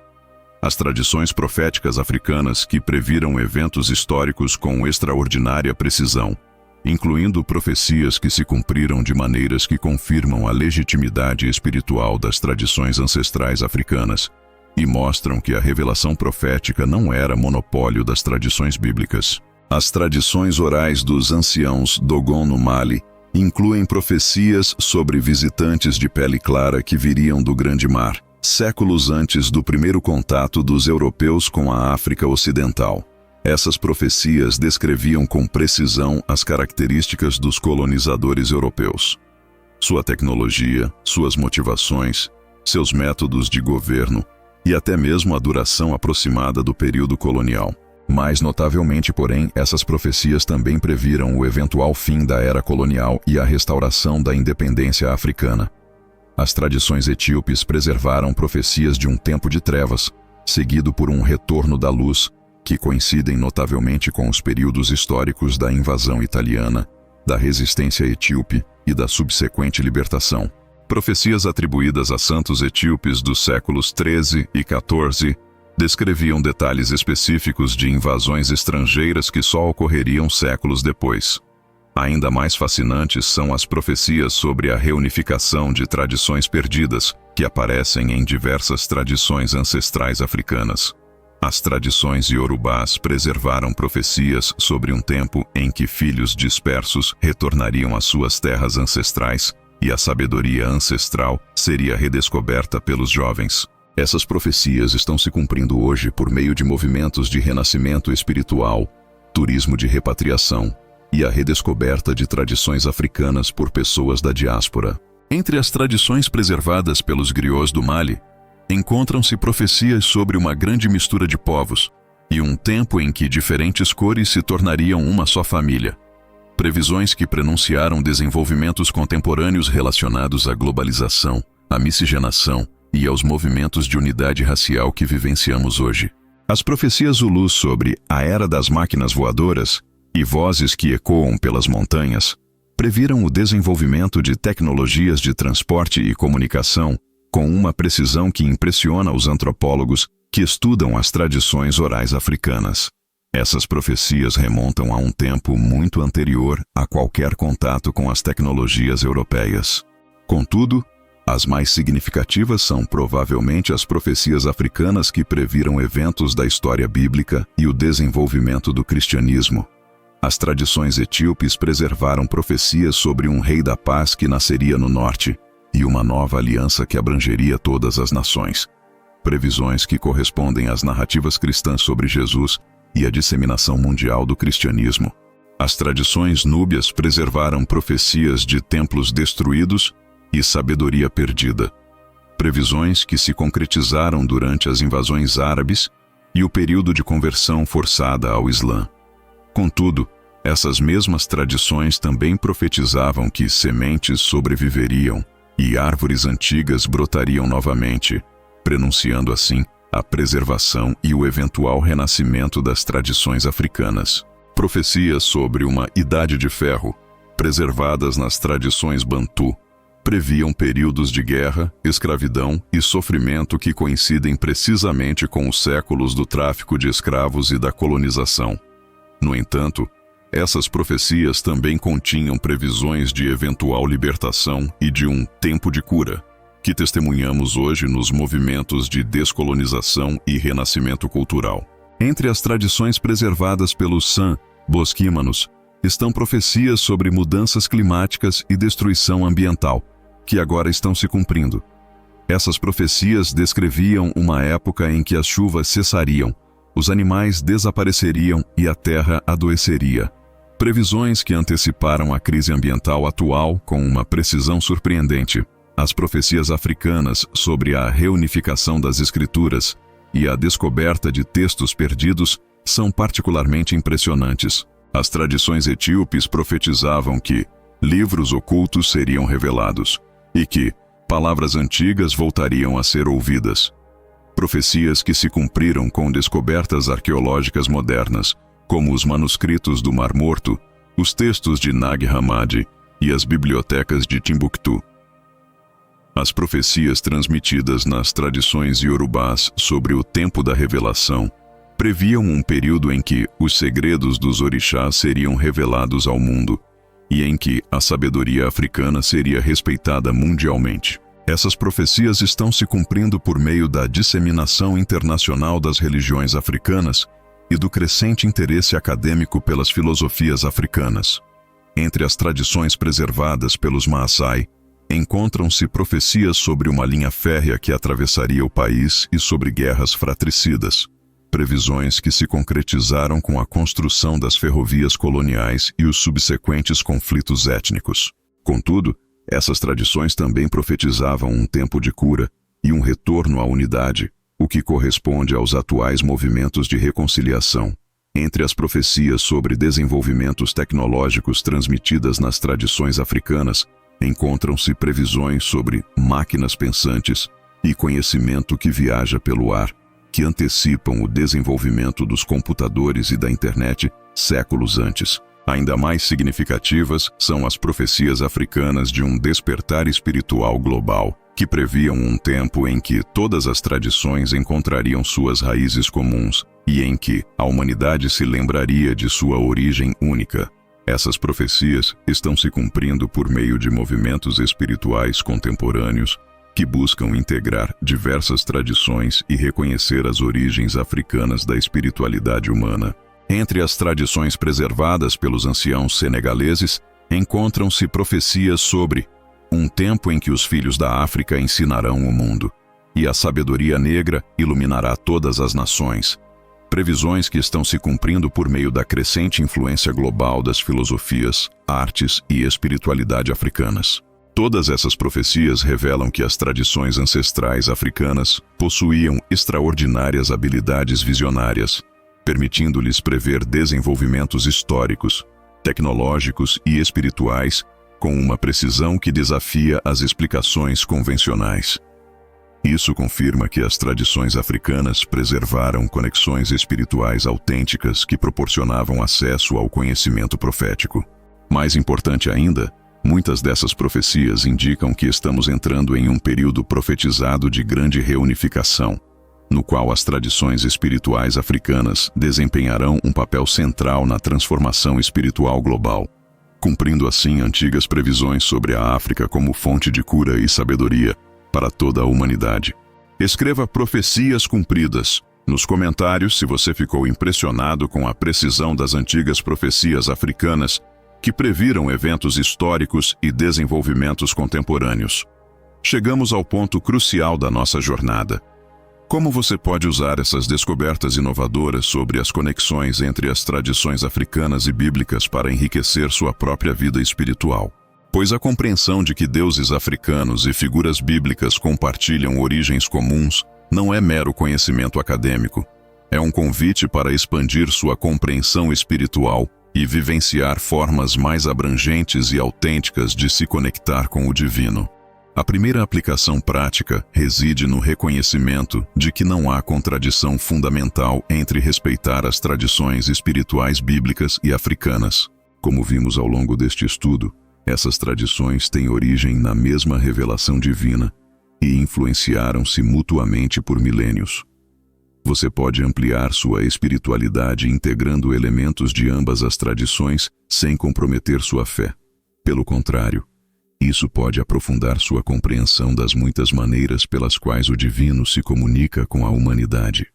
As tradições proféticas africanas que previram eventos históricos com extraordinária precisão, incluindo profecias que se cumpriram de maneiras que confirmam a legitimidade espiritual das tradições ancestrais africanas e mostram que a revelação profética não era monopólio das tradições bíblicas. As tradições orais dos anciãos Dogon no Mali incluem profecias sobre visitantes de pele clara que viriam do Grande Mar, séculos antes do primeiro contato dos europeus com a África Ocidental. Essas profecias descreviam com precisão as características dos colonizadores europeus. Sua tecnologia, suas motivações, seus métodos de governo e até mesmo a duração aproximada do período colonial. Mais notavelmente, porém, essas profecias também previram o eventual fim da era colonial e a restauração da independência africana. As tradições etíopes preservaram profecias de um tempo de trevas, seguido por um retorno da luz, que coincidem notavelmente com os períodos históricos da invasão italiana, da resistência etíope e da subsequente libertação. Profecias atribuídas a santos etíopes dos séculos XIII e XIV descreviam detalhes específicos de invasões estrangeiras que só ocorreriam séculos depois. Ainda mais fascinantes são as profecias sobre a reunificação de tradições perdidas, que aparecem em diversas tradições ancestrais africanas. As tradições iorubás preservaram profecias sobre um tempo em que filhos dispersos retornariam às suas terras ancestrais e a sabedoria ancestral seria redescoberta pelos jovens. Essas profecias estão se cumprindo hoje por meio de movimentos de renascimento espiritual, turismo de repatriação e a redescoberta de tradições africanas por pessoas da diáspora. Entre as tradições preservadas pelos griots do Mali, encontram-se profecias sobre uma grande mistura de povos e um tempo em que diferentes cores se tornariam uma só família. Previsões que prenunciaram desenvolvimentos contemporâneos relacionados à globalização, à miscigenação e aos movimentos de unidade racial que vivenciamos hoje. As profecias Zulus sobre a era das máquinas voadoras e vozes que ecoam pelas montanhas previram o desenvolvimento de tecnologias de transporte e comunicação com uma precisão que impressiona os antropólogos que estudam as tradições orais africanas. Essas profecias remontam a um tempo muito anterior a qualquer contato com as tecnologias europeias. Contudo, as mais significativas são provavelmente as profecias africanas que previram eventos da história bíblica e o desenvolvimento do cristianismo. As tradições etíopes preservaram profecias sobre um rei da paz que nasceria no norte e uma nova aliança que abrangeria todas as nações. Previsões que correspondem às narrativas cristãs sobre Jesus e a disseminação mundial do cristianismo. As tradições núbias preservaram profecias de templos destruídos e sabedoria perdida. Previsões que se concretizaram durante as invasões árabes e o período de conversão forçada ao Islã. Contudo, essas mesmas tradições também profetizavam que sementes sobreviveriam e árvores antigas brotariam novamente, prenunciando assim a preservação e o eventual renascimento das tradições africanas. Profecias sobre uma Idade de Ferro, preservadas nas tradições bantu, previam períodos de guerra, escravidão e sofrimento que coincidem precisamente com os séculos do tráfico de escravos e da colonização. No entanto, essas profecias também continham previsões de eventual libertação e de um tempo de cura, que testemunhamos hoje nos movimentos de descolonização e renascimento cultural. Entre as tradições preservadas pelos San bosquímanos estão profecias sobre mudanças climáticas e destruição ambiental, que agora estão se cumprindo. Essas profecias descreviam uma época em que as chuvas cessariam, os animais desapareceriam e a terra adoeceria. Previsões que anteciparam a crise ambiental atual com uma precisão surpreendente. As profecias africanas sobre a reunificação das escrituras e a descoberta de textos perdidos são particularmente impressionantes. As tradições etíopes profetizavam que livros ocultos seriam revelados e que palavras antigas voltariam a ser ouvidas. Profecias que se cumpriram com descobertas arqueológicas modernas, como os manuscritos do Mar Morto, os textos de Nag Hammadi e as bibliotecas de Timbuktu. As profecias transmitidas nas tradições iorubás sobre o tempo da revelação previam um período em que os segredos dos orixás seriam revelados ao mundo e em que a sabedoria africana seria respeitada mundialmente. Essas profecias estão se cumprindo por meio da disseminação internacional das religiões africanas e do crescente interesse acadêmico pelas filosofias africanas. Entre as tradições preservadas pelos Maasai, encontram-se profecias sobre uma linha férrea que atravessaria o país e sobre guerras fratricidas, previsões que se concretizaram com a construção das ferrovias coloniais e os subsequentes conflitos étnicos. Contudo, essas tradições também profetizavam um tempo de cura e um retorno à unidade, o que corresponde aos atuais movimentos de reconciliação. Entre as profecias sobre desenvolvimentos tecnológicos transmitidas nas tradições africanas, encontram-se previsões sobre máquinas pensantes e conhecimento que viaja pelo ar, que antecipam o desenvolvimento dos computadores e da internet séculos antes. Ainda mais significativas são as profecias africanas de um despertar espiritual global, que previam um tempo em que todas as tradições encontrariam suas raízes comuns e em que a humanidade se lembraria de sua origem única. Essas profecias estão se cumprindo por meio de movimentos espirituais contemporâneos que buscam integrar diversas tradições e reconhecer as origens africanas da espiritualidade humana. Entre as tradições preservadas pelos anciãos senegaleses, encontram-se profecias sobre um tempo em que os filhos da África ensinarão o mundo, e a sabedoria negra iluminará todas as nações. Previsões que estão se cumprindo por meio da crescente influência global das filosofias, artes e espiritualidade africanas. Todas essas profecias revelam que as tradições ancestrais africanas possuíam extraordinárias habilidades visionárias, permitindo-lhes prever desenvolvimentos históricos, tecnológicos e espirituais com uma precisão que desafia as explicações convencionais. Isso confirma que as tradições africanas preservaram conexões espirituais autênticas que proporcionavam acesso ao conhecimento profético. Mais importante ainda, muitas dessas profecias indicam que estamos entrando em um período profetizado de grande reunificação, no qual as tradições espirituais africanas desempenharão um papel central na transformação espiritual global, cumprindo assim antigas previsões sobre a África como fonte de cura e sabedoria para toda a humanidade. Escreva profecias cumpridas nos comentários se você ficou impressionado com a precisão das antigas profecias africanas que previram eventos históricos e desenvolvimentos contemporâneos. Chegamos ao ponto crucial da nossa jornada. Como você pode usar essas descobertas inovadoras sobre as conexões entre as tradições africanas e bíblicas para enriquecer sua própria vida espiritual? Pois a compreensão de que deuses africanos e figuras bíblicas compartilham origens comuns não é mero conhecimento acadêmico. É um convite para expandir sua compreensão espiritual e vivenciar formas mais abrangentes e autênticas de se conectar com o divino. A primeira aplicação prática reside no reconhecimento de que não há contradição fundamental entre respeitar as tradições espirituais bíblicas e africanas. Como vimos ao longo deste estudo, essas tradições têm origem na mesma revelação divina e influenciaram-se mutuamente por milênios. Você pode ampliar sua espiritualidade integrando elementos de ambas as tradições sem comprometer sua fé. Pelo contrário, isso pode aprofundar sua compreensão das muitas maneiras pelas quais o divino se comunica com a humanidade.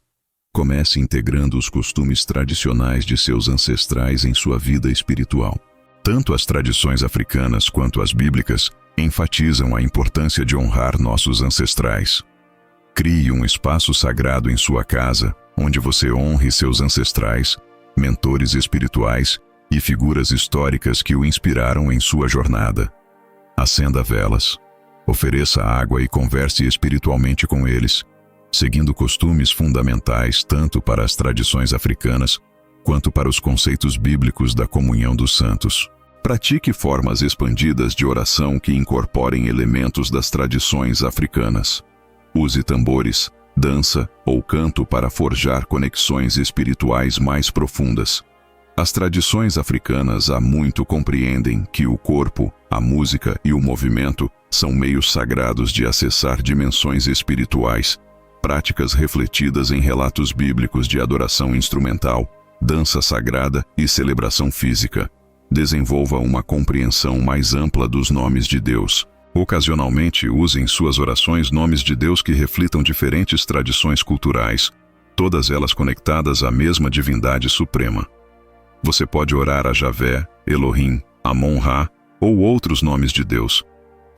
Comece integrando os costumes tradicionais de seus ancestrais em sua vida espiritual. Tanto as tradições africanas quanto as bíblicas enfatizam a importância de honrar nossos ancestrais. Crie um espaço sagrado em sua casa, onde você honre seus ancestrais, mentores espirituais e figuras históricas que o inspiraram em sua jornada. Acenda velas, ofereça água e converse espiritualmente com eles, seguindo costumes fundamentais tanto para as tradições africanas quanto para os conceitos bíblicos da comunhão dos santos. Pratique formas expandidas de oração que incorporem elementos das tradições africanas. Use tambores, dança ou canto para forjar conexões espirituais mais profundas. As tradições africanas há muito compreendem que o corpo, A música e o movimento são meios sagrados de acessar dimensões espirituais, práticas refletidas em relatos bíblicos de adoração instrumental, dança sagrada e celebração física. Desenvolva uma compreensão mais ampla dos nomes de Deus. Ocasionalmente use em suas orações nomes de Deus que reflitam diferentes tradições culturais, todas elas conectadas à mesma divindade suprema. Você pode orar a Javé, Elohim, Amon-Ra ou outros nomes de Deus,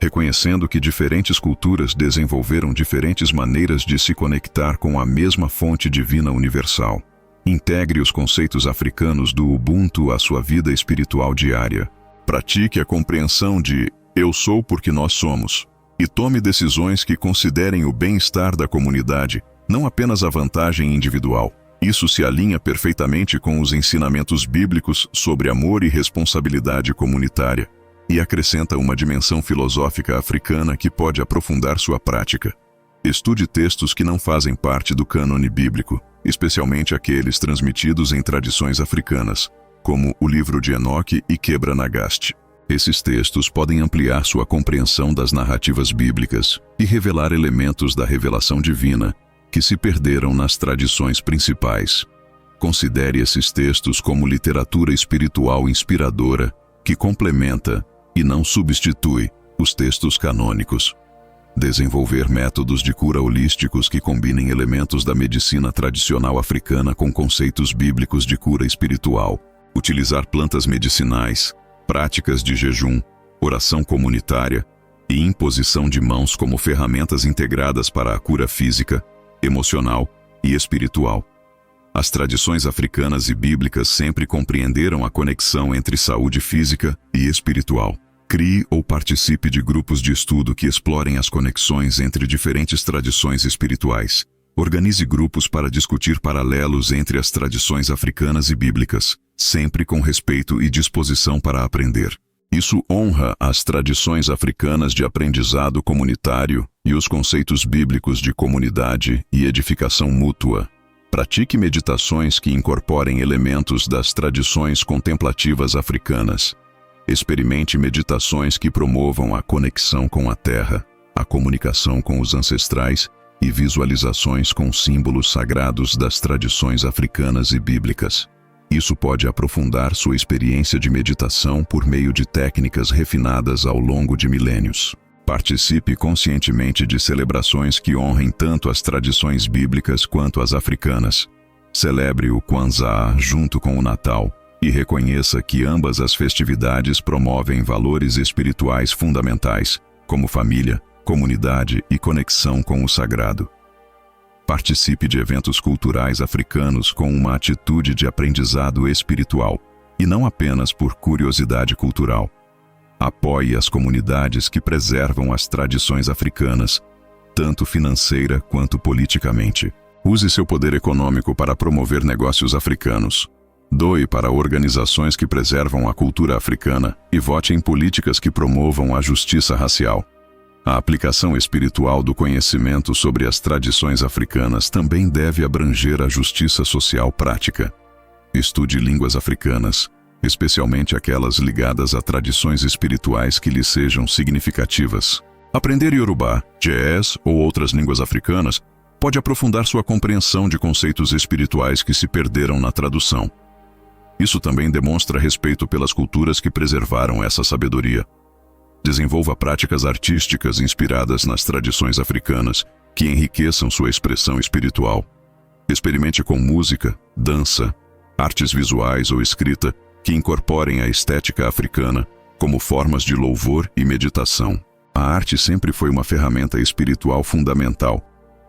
reconhecendo que diferentes culturas desenvolveram diferentes maneiras de se conectar com a mesma fonte divina universal. Integre os conceitos africanos do Ubuntu à sua vida espiritual diária. Pratique a compreensão de "eu sou porque nós somos" e tome decisões que considerem o bem-estar da comunidade, não apenas a vantagem individual. Isso se alinha perfeitamente com os ensinamentos bíblicos sobre amor e responsabilidade comunitária e acrescenta uma dimensão filosófica africana que pode aprofundar sua prática. Estude textos que não fazem parte do cânone bíblico, especialmente aqueles transmitidos em tradições africanas, como o livro de Enoque e Quebra Nagast. Esses textos podem ampliar sua compreensão das narrativas bíblicas e revelar elementos da revelação divina que se perderam nas tradições principais. Considere esses textos como literatura espiritual inspiradora que complementa e não substitui os textos canônicos. Desenvolver métodos de cura holísticos que combinem elementos da medicina tradicional africana com conceitos bíblicos de cura espiritual. Utilizar plantas medicinais, práticas de jejum, oração comunitária e imposição de mãos como ferramentas integradas para a cura física, emocional e espiritual. As tradições africanas e bíblicas sempre compreenderam a conexão entre saúde física e espiritual. Crie ou participe de grupos de estudo que explorem as conexões entre diferentes tradições espirituais. Organize grupos para discutir paralelos entre as tradições africanas e bíblicas, sempre com respeito e disposição para aprender. Isso honra as tradições africanas de aprendizado comunitário e os conceitos bíblicos de comunidade e edificação mútua. Pratique meditações que incorporem elementos das tradições contemplativas africanas. Experimente meditações que promovam a conexão com a terra, a comunicação com os ancestrais e visualizações com símbolos sagrados das tradições africanas e bíblicas. Isso pode aprofundar sua experiência de meditação por meio de técnicas refinadas ao longo de milênios. Participe conscientemente de celebrações que honrem tanto as tradições bíblicas quanto as africanas. Celebre o Kwanzaa junto com o Natal e reconheça que ambas as festividades promovem valores espirituais fundamentais, como família, comunidade e conexão com o sagrado. Participe de eventos culturais africanos com uma atitude de aprendizado espiritual, e não apenas por curiosidade cultural. Apoie as comunidades que preservam as tradições africanas, tanto financeira quanto politicamente. Use seu poder econômico para promover negócios africanos. Doe para organizações que preservam a cultura africana e vote em políticas que promovam a justiça racial. A aplicação espiritual do conhecimento sobre as tradições africanas também deve abranger a justiça social prática. Estude línguas africanas, especialmente aquelas ligadas a tradições espirituais que lhe sejam significativas. Aprender Yorubá, Ge'ez ou outras línguas africanas pode aprofundar sua compreensão de conceitos espirituais que se perderam na tradução. Isso também demonstra respeito pelas culturas que preservaram essa sabedoria. Desenvolva práticas artísticas inspiradas nas tradições africanas que enriqueçam sua expressão espiritual. Experimente com música, dança, artes visuais ou escrita que incorporem a estética africana como formas de louvor e meditação. A arte sempre foi uma ferramenta espiritual fundamental,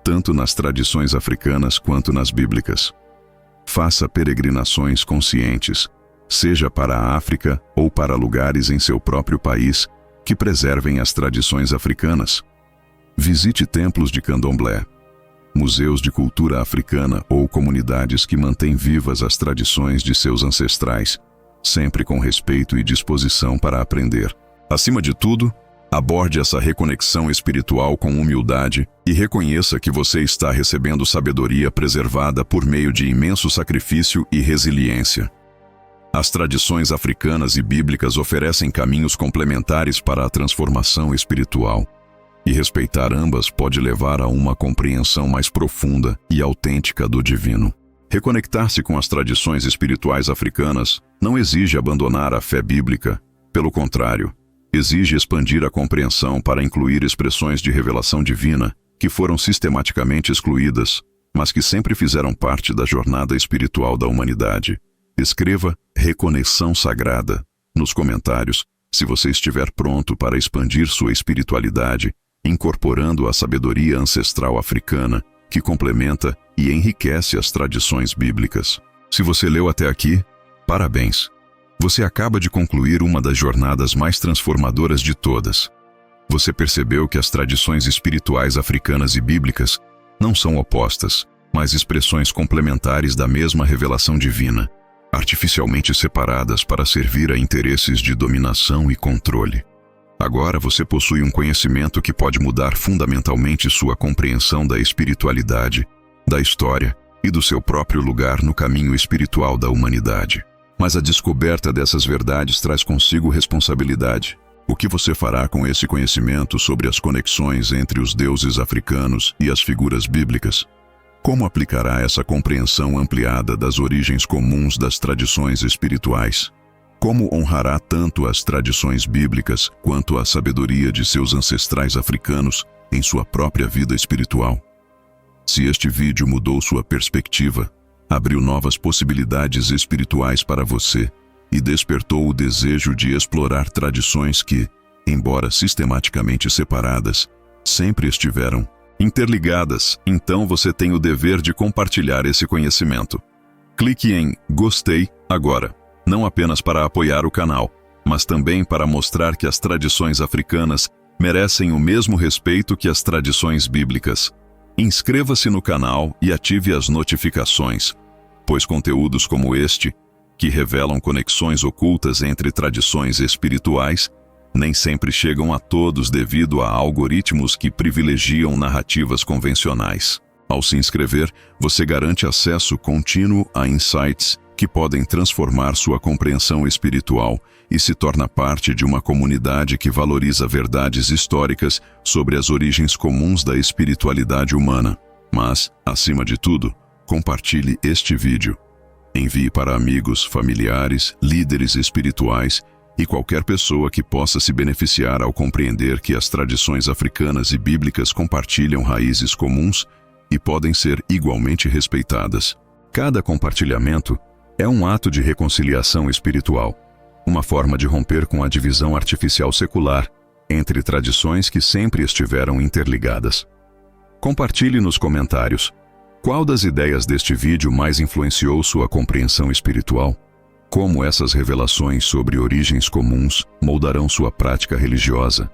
tanto nas tradições africanas quanto nas bíblicas. Faça peregrinações conscientes, seja para a África ou para lugares em seu próprio país que preservem as tradições africanas. Visite templos de candomblé, museus de cultura africana ou comunidades que mantêm vivas as tradições de seus ancestrais, sempre com respeito e disposição para aprender. Acima de tudo, aborde essa reconexão espiritual com humildade e reconheça que você está recebendo sabedoria preservada por meio de imenso sacrifício e resiliência. As tradições africanas e bíblicas oferecem caminhos complementares para a transformação espiritual, e respeitar ambas pode levar a uma compreensão mais profunda e autêntica do divino. Reconectar-se com as tradições espirituais africanas não exige abandonar a fé bíblica, pelo contrário, exige expandir a compreensão para incluir expressões de revelação divina que foram sistematicamente excluídas, mas que sempre fizeram parte da jornada espiritual da humanidade. Escreva Reconexão Sagrada nos comentários se você estiver pronto para expandir sua espiritualidade, incorporando a sabedoria ancestral africana que complementa e enriquece as tradições bíblicas. Se você leu até aqui, parabéns! Você acaba de concluir uma das jornadas mais transformadoras de todas. Você percebeu que as tradições espirituais africanas e bíblicas não são opostas, mas expressões complementares da mesma revelação divina, artificialmente separadas para servir a interesses de dominação e controle. Agora você possui um conhecimento que pode mudar fundamentalmente sua compreensão da espiritualidade, da história e do seu próprio lugar no caminho espiritual da humanidade. Mas a descoberta dessas verdades traz consigo responsabilidade. O que você fará com esse conhecimento sobre as conexões entre os deuses africanos e as figuras bíblicas? Como aplicará essa compreensão ampliada das origens comuns das tradições espirituais? Como honrará tanto as tradições bíblicas quanto a sabedoria de seus ancestrais africanos em sua própria vida espiritual? Se este vídeo mudou sua perspectiva, abriu novas possibilidades espirituais para você e despertou o desejo de explorar tradições que, embora sistematicamente separadas, sempre estiveram interligadas, então você tem o dever de compartilhar esse conhecimento. Clique em Gostei agora, não apenas para apoiar o canal, mas também para mostrar que as tradições africanas merecem o mesmo respeito que as tradições bíblicas. Inscreva-se no canal e ative as notificações, pois conteúdos como este, que revelam conexões ocultas entre tradições espirituais, nem sempre chegam a todos devido a algoritmos que privilegiam narrativas convencionais. Ao se inscrever, você garante acesso contínuo a insights que podem transformar sua compreensão espiritual e se torna parte de uma comunidade que valoriza verdades históricas sobre as origens comuns da espiritualidade humana. Mas, acima de tudo, compartilhe este vídeo. Envie para amigos, familiares, líderes espirituais e qualquer pessoa que possa se beneficiar ao compreender que as tradições africanas e bíblicas compartilham raízes comuns e podem ser igualmente respeitadas. Cada compartilhamento é um ato de reconciliação espiritual, uma forma de romper com a divisão artificial secular entre tradições que sempre estiveram interligadas. Compartilhe nos comentários qual das ideias deste vídeo mais influenciou sua compreensão espiritual. Como essas revelações sobre origens comuns moldarão sua prática religiosa?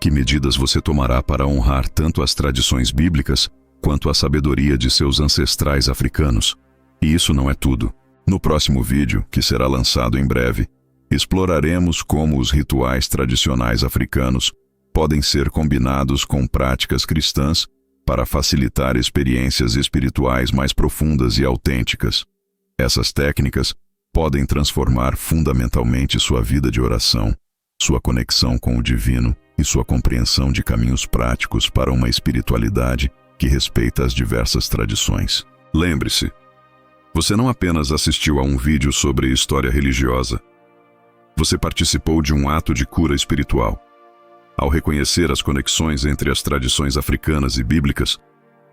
Que medidas você tomará para honrar tanto as tradições bíblicas quanto a sabedoria de seus ancestrais africanos? E isso não é tudo. No próximo vídeo, que será lançado em breve, exploraremos como os rituais tradicionais africanos podem ser combinados com práticas cristãs para facilitar experiências espirituais mais profundas e autênticas. Essas técnicas podem transformar fundamentalmente sua vida de oração, sua conexão com o divino e sua compreensão de caminhos práticos para uma espiritualidade que respeita as diversas tradições. Lembre-se, você não apenas assistiu a um vídeo sobre história religiosa, você participou de um ato de cura espiritual. Ao reconhecer as conexões entre as tradições africanas e bíblicas,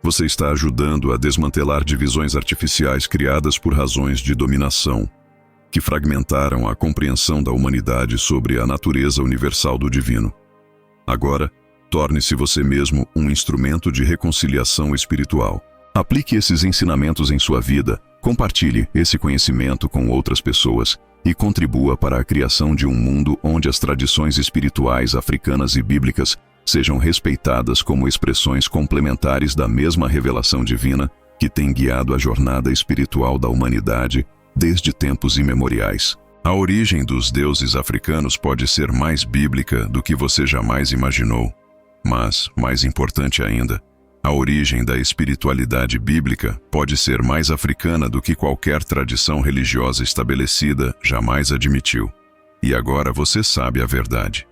você está ajudando a desmantelar divisões artificiais criadas por razões de dominação, que fragmentaram a compreensão da humanidade sobre a natureza universal do divino. Agora, torne-se você mesmo um instrumento de reconciliação espiritual. Aplique esses ensinamentos em sua vida, compartilhe esse conhecimento com outras pessoas e contribua para a criação de um mundo onde as tradições espirituais africanas e bíblicas sejam respeitadas como expressões complementares da mesma revelação divina que tem guiado a jornada espiritual da humanidade desde tempos imemoriais. A origem dos deuses africanos pode ser mais bíblica do que você jamais imaginou. Mas, mais importante ainda, A origem da espiritualidade bíblica pode ser mais africana do que qualquer tradição religiosa estabelecida jamais admitiu. E agora você sabe a verdade.